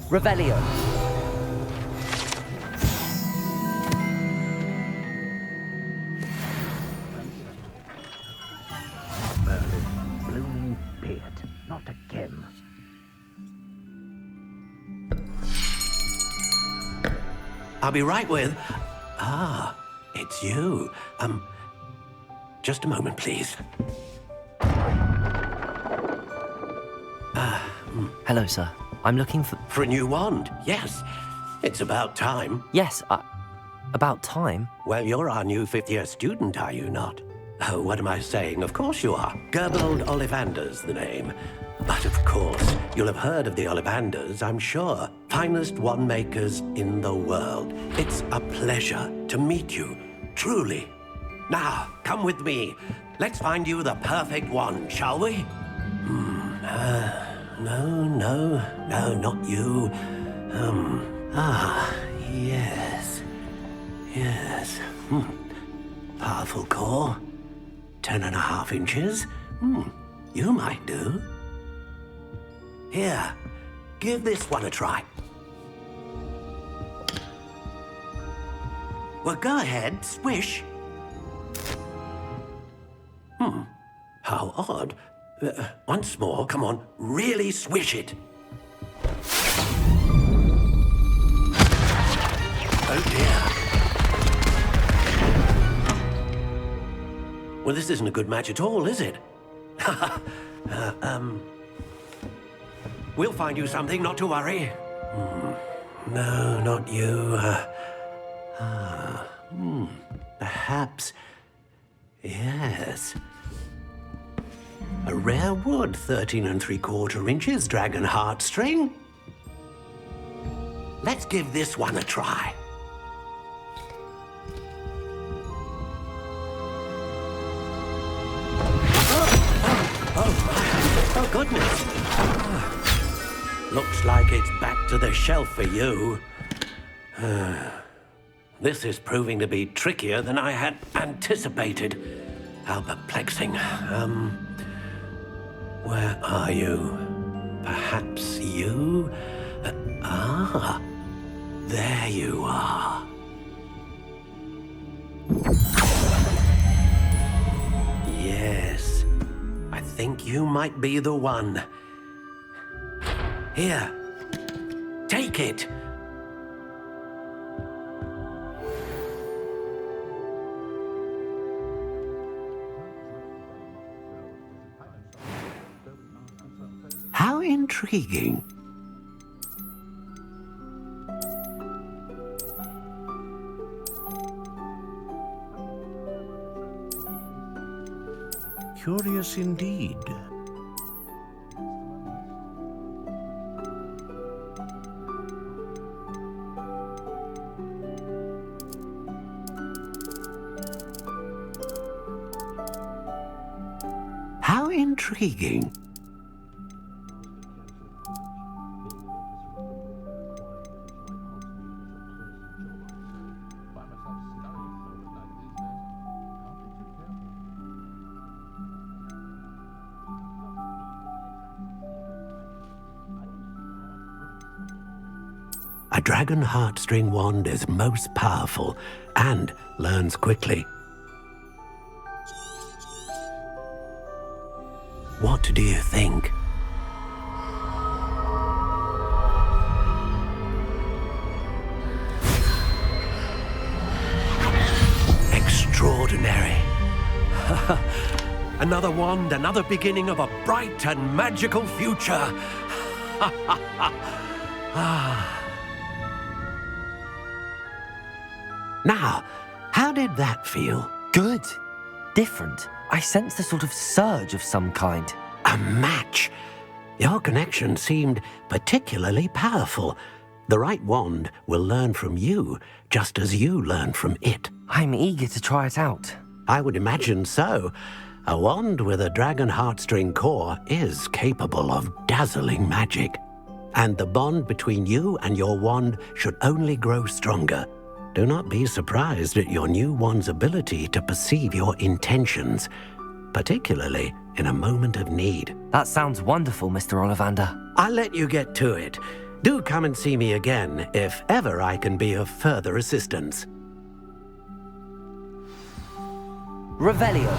Revelio. Merlin's blooming beard, not again. I'll be right with... Ah, it's you. Just a moment, please. Hello, sir. I'm looking for... For a new wand, yes. It's about time. Yes, about time? Well, you're our new fifth-year student, are you not? Oh, what am I saying? Of course you are. Gerbold Ollivander's the name. But of course, you'll have heard of the Ollivanders, I'm sure. Finest wand makers in the world. It's a pleasure to meet you, truly. Now, come with me. Let's find you the perfect wand, shall we? No, not you. Yes. Powerful core. 10.5 inches. You might do. Here, give this one a try. Well, go ahead, swish. How odd. Once more, come on, really swish it. Oh dear. Well, this isn't a good match at all, is it? We'll find you something, not to worry. No, not you. Perhaps. Yes. A rare wood, 13 3/4 inches, dragon heartstring. Let's give this one a try. Oh, goodness. Looks like it's back to the shelf for you. This is proving to be trickier than I had anticipated. How perplexing. Where are you? Perhaps you? There you are. Yes, I think you might be the one. Here, take it. How intriguing. Curious indeed. How intriguing. A dragon heartstring wand is most powerful and learns quickly. What do you think? Extraordinary. Another wand, another beginning of a bright and magical future. Now, how did that feel? Good. Different. I sensed a sort of surge of some kind. A match. Your connection seemed particularly powerful. The right wand will learn from you, just as you learn from it. I'm eager to try it out. I would imagine so. A wand with a dragon heartstring core is capable of dazzling magic. And the bond between you and your wand should only grow stronger. Do not be surprised at your new wand's ability to perceive your intentions, particularly in a moment of need. That sounds wonderful, Mr. Ollivander. I'll let you get to it. Do come and see me again if ever I can be of further assistance. Revelio.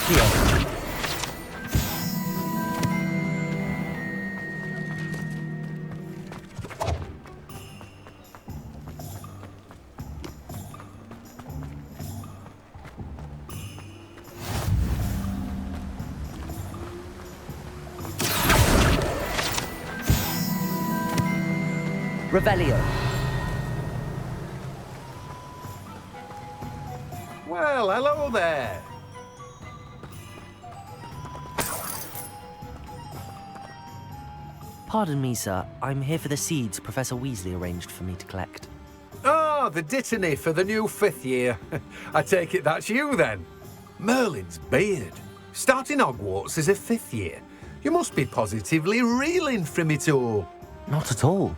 Accio. Revelio. Well, hello there. Pardon me, sir. I'm here for the seeds Professor Weasley arranged for me to collect. Oh, the dittany for the new 5th year. I take it that's you, then. Merlin's beard. Starting Hogwarts as a 5th year. You must be positively reeling from it all. Not at all.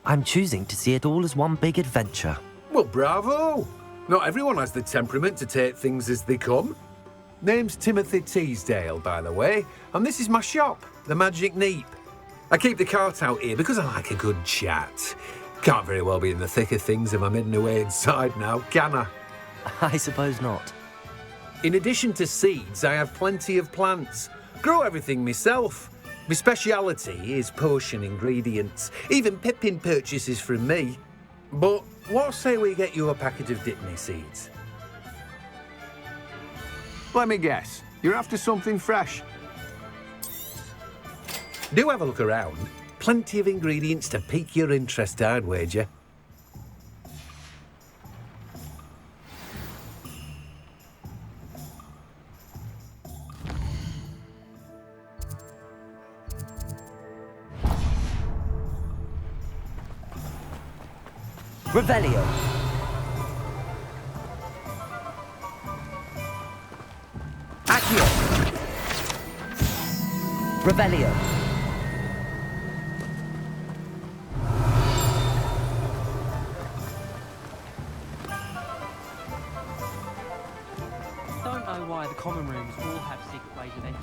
I'm choosing to see it all as one big adventure. Well, bravo. Not everyone has the temperament to take things as they come. Name's Timothy Teasdale, by the way, and this is my shop, the Magic Neep. I keep the cart out here because I like a good chat. Can't very well be in the thick of things if I'm hidden away inside now, can I? I suppose not. In addition to seeds, I have plenty of plants. Grow everything myself. My speciality is potion ingredients. Even Pippin purchases from me. But what say we get you a packet of Dittany seeds? Let me guess. You're after something fresh. Do have a look around. Plenty of ingredients to pique your interest, I'd wager. Revelio. Accio. Revelio. Don't know why the common rooms all have secret ways of entering.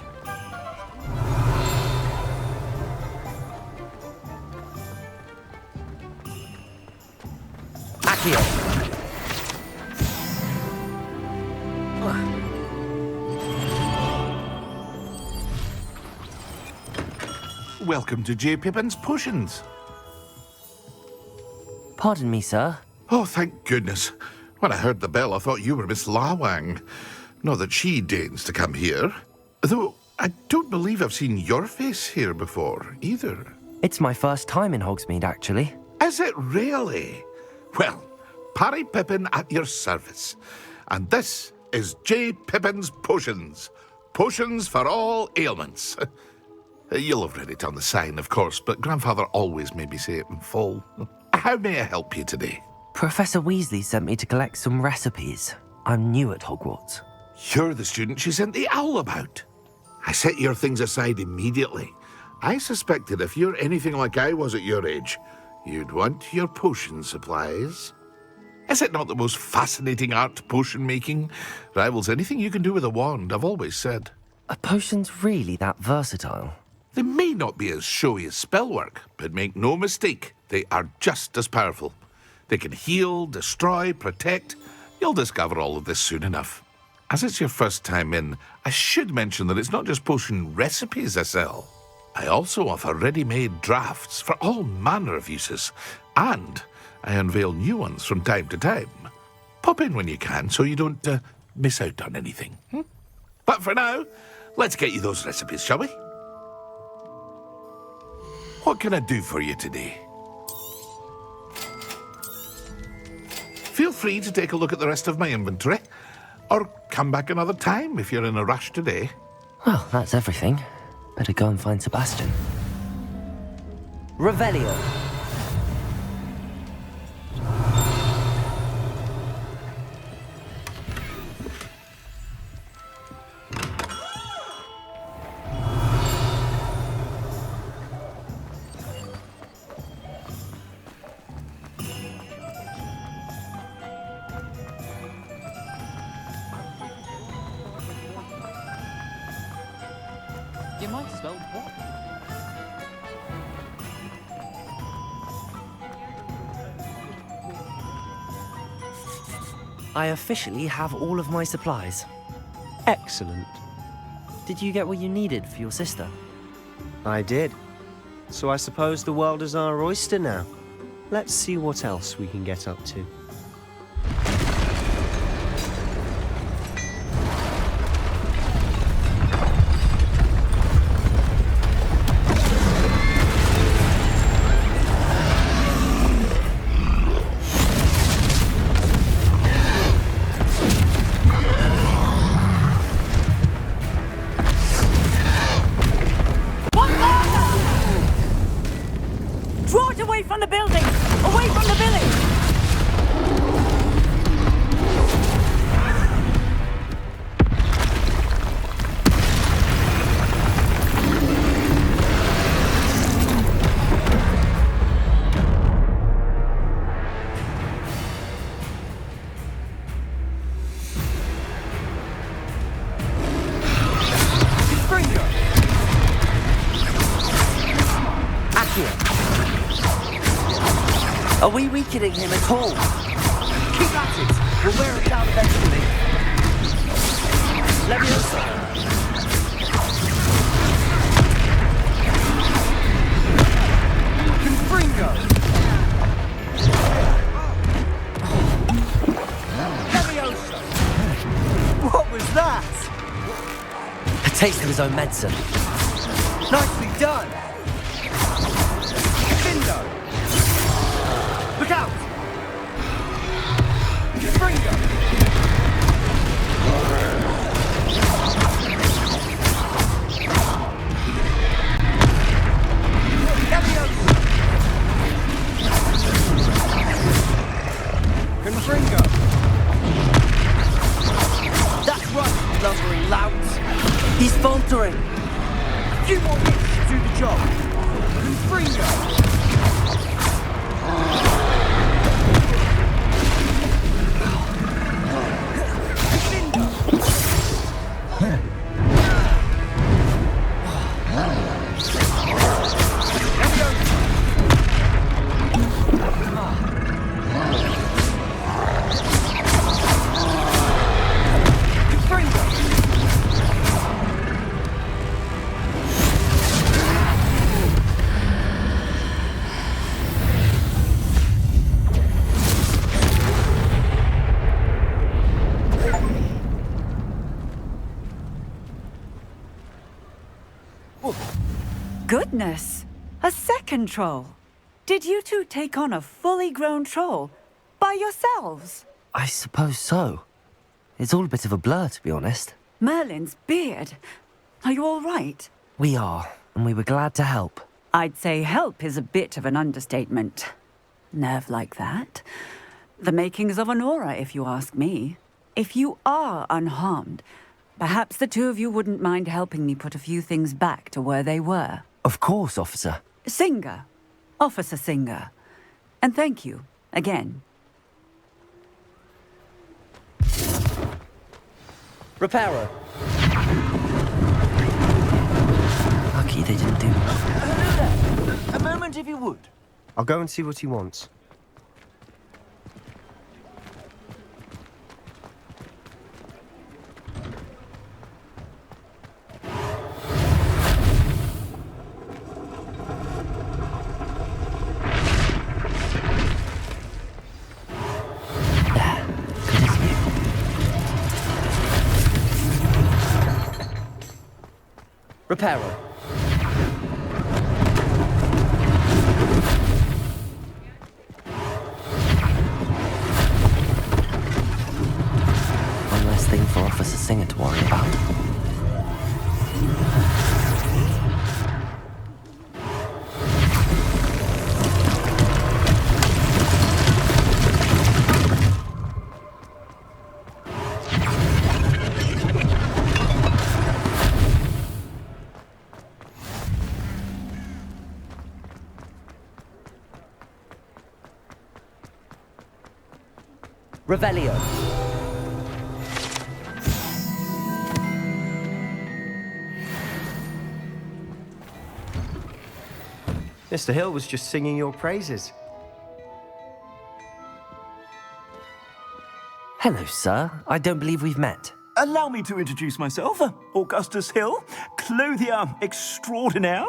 Welcome to J. Pippin's Potions. Pardon me, sir. Oh, thank goodness. When I heard the bell, I thought you were Miss Lawang. Not that she deigns to come here. Though, I don't believe I've seen your face here before, either. It's my first time in Hogsmid, actually. Is it really? Well, Parry Pippin at your service. And this is J. Pippin's Potions. Potions for all ailments. You'll have read it on the sign, of course, but Grandfather always made me say it in full. How may I help you today? Professor Weasley sent me to collect some recipes. I'm new at Hogwarts. You're the student she sent the owl about. I set your things aside immediately. I suspected if you're anything like I was at your age, you'd want your potion supplies. Is it not the most fascinating art, potion making? Rivals anything you can do with a wand, I've always said. Are potions really that versatile? They may not be as showy as spellwork, but make no mistake, they are just as powerful. They can heal, destroy, protect. You'll discover all of this soon enough. As it's your first time in, I should mention that it's not just potion recipes I sell. I also offer ready-made drafts for all manner of uses, and I unveil new ones from time to time. Pop in when you can so you don't miss out on anything. But for now, let's get you those recipes, shall we? What can I do for you today? Feel free to take a look at the rest of my inventory, or come back another time if you're in a rush today. Well, that's everything. Better go and find Sebastian. Revelio. You might as well what? I officially have all of my supplies. Excellent. did you get what you needed for your sister? I did. So I suppose the world is our oyster now. Let's see what else we can get up to. From the building! Away from the village! Are we weakening him at all? Keep at it! We'll wear it down eventually. Leviosa! Confringo! Leviosa! What was that? A taste of his own medicine. Nicely done! Findo! Look out! Confringo! Confringo! That's right, lumbering louts! He's faltering! A few more hits to do the job! Confringo! Goodness! A second troll! Did you two take on a fully grown troll? By yourselves? I suppose so. It's all a bit of a blur, to be honest. Merlin's beard. Are you all right? We are, and we were glad to help. I'd say help is a bit of an understatement. Nerve like that. The makings of an aura, if you ask me. If you are unharmed, perhaps the two of you wouldn't mind helping me put a few things back to where they were. Of course, officer. Singer. Officer Singer. And thank you, again. Reparo. Lucky they didn't do that. Hello there. A moment if you would. I'll go and see what he wants. Reparo. One less thing for Officer Singer to worry about. Revelio. Mr. Hill was just singing your praises. Hello, sir. I don't believe we've met. Allow me to introduce myself, Augustus Hill, clothier extraordinaire.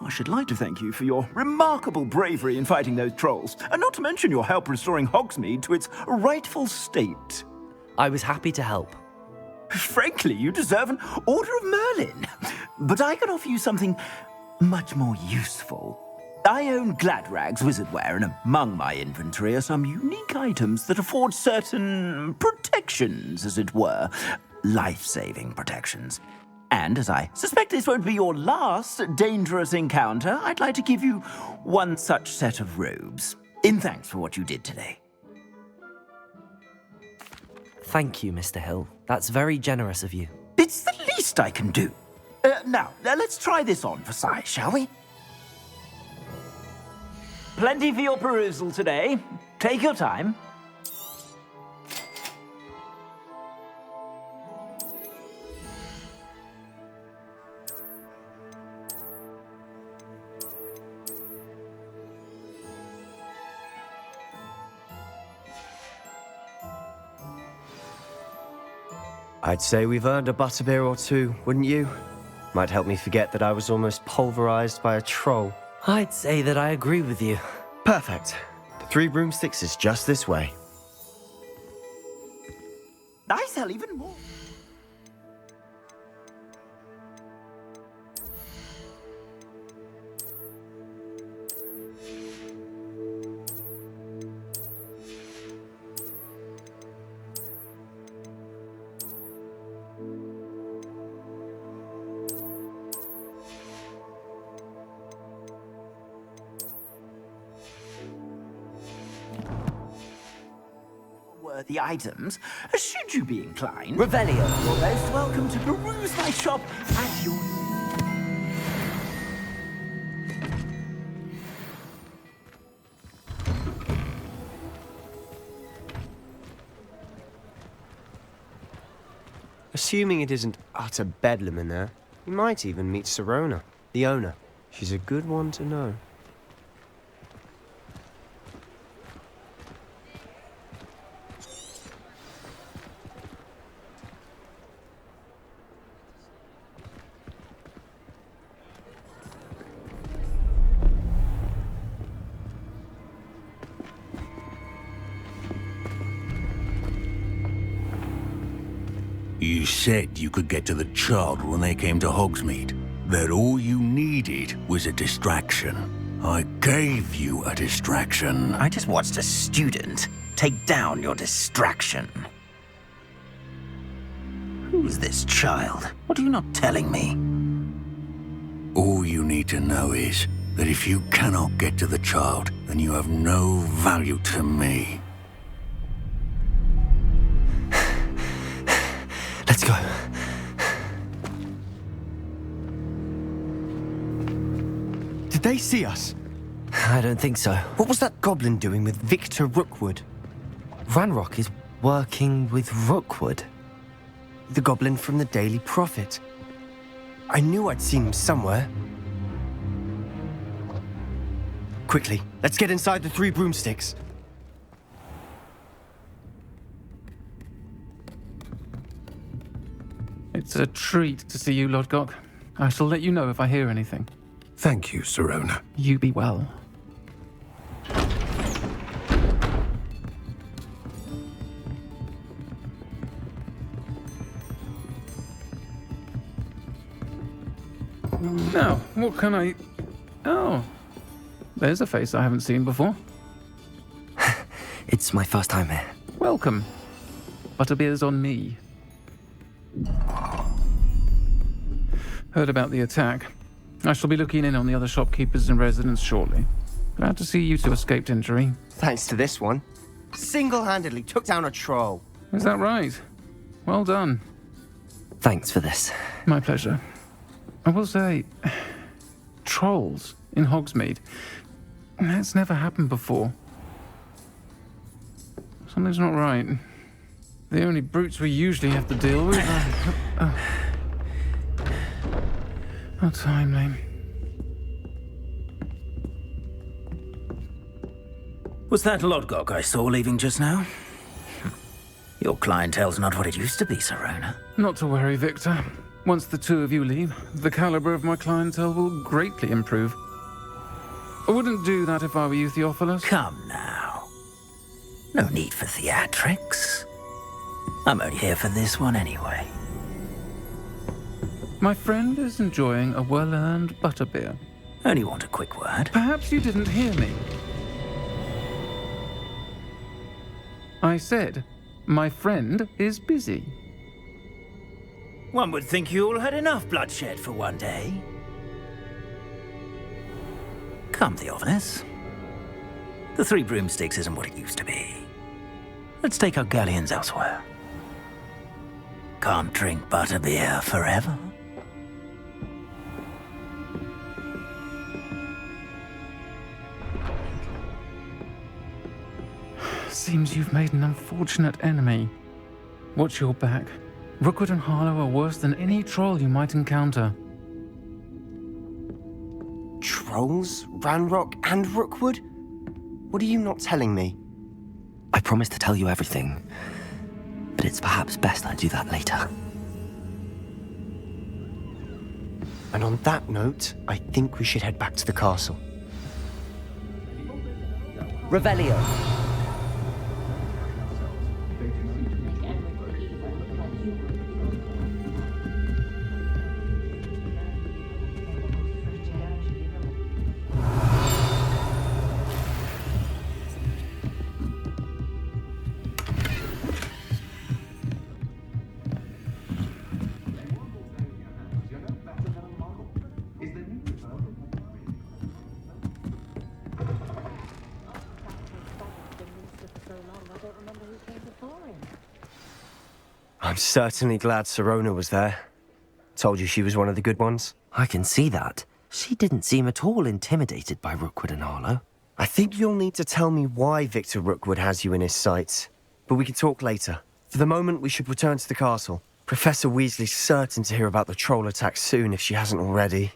I should like to thank you for your remarkable bravery in fighting those trolls, and not to mention your help restoring Hogsmid to its rightful state. I was happy to help. Frankly, you deserve an Order of Merlin. But I can offer you something much more useful. I own Gladrag's wizardware, and among my inventory are some unique items that afford certain protections, as it were. Life-saving protections. And as I suspect this won't be your last dangerous encounter, I'd like to give you one such set of robes, in thanks for what you did today. Thank you, Mr. Hill. That's very generous of you. It's the least I can do. Now, let's try this on for size, shall we? Plenty for your perusal today. Take your time. I'd say we've earned a butterbeer or two, wouldn't you? Might help me forget that I was almost pulverized by a troll. I'd say that I agree with you. Perfect. The 3 broomsticks is just this way. I sell even more. The items, should you be inclined. Revelio. You're most welcome to peruse my shop at your... Assuming it isn't utter bedlam in there, you might even meet Sirona, the owner. She's a good one to know. You said you could get to the child when they came to Hogsmid. That all you needed was a distraction. I gave you a distraction. I just watched a student take down your distraction. Who's this child? What are you not telling me? All you need to know is that if you cannot get to the child, then you have no value to me. Let's go. Did they see us? I don't think so. What was that goblin doing with Victor Rookwood? Ranrock is working with Rookwood. The goblin from the Daily Prophet. I knew I'd seen him somewhere. Quickly, let's get inside the 3 broomsticks. It's a treat to see you, Lodgok. I shall let you know if I hear anything. Thank you, Sirona. You be well. Now, what can I... Oh, there's a face I haven't seen before. It's my first time here. Welcome. Butterbeer's on me. Heard about the attack. I shall be looking in on the other shopkeepers and residents shortly. Glad to see you two escaped injury. Thanks to this one. Single-handedly took down a troll. Is that right? Well done. Thanks for this. My pleasure. I will say, trolls in Hogsmid. That's never happened before. Something's not right. The only brutes we usually have to deal with are... How timely. Was that Lodgok I saw leaving just now? Your clientele's not what it used to be, Sirona. Not to worry, Victor. Once the two of you leave, the caliber of my clientele will greatly improve. I wouldn't do that if I were you, Theophilus. Come now. No need for theatrics. I'm only here for this one anyway. My friend is enjoying a well-earned butterbeer. Only want a quick word. Perhaps you didn't hear me. I said, my friend is busy. One would think you all had enough bloodshed for one day. Come, Theophilus. The Three Broomsticks isn't what it used to be. Let's take our galleons elsewhere. Can't drink butterbeer forever. Seems you've made an unfortunate enemy. Watch your back. Rookwood and Harlow are worse than any troll you might encounter. Trolls? Ranrock and Rookwood? What are you not telling me? I promised to tell you everything, but it's perhaps best I do that later. And on that note, I think we should head back to the castle. Revelio. I'm certainly glad Sirona was there. Told you she was one of the good ones. I can see that. She didn't seem at all intimidated by Rookwood and Harlow. I think you'll need to tell me why Victor Rookwood has you in his sights. But we can talk later. For the moment, we should return to the castle. Professor Weasley's certain to hear about the troll attack soon if she hasn't already.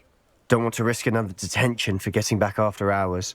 Don't want to risk another detention for getting back after hours.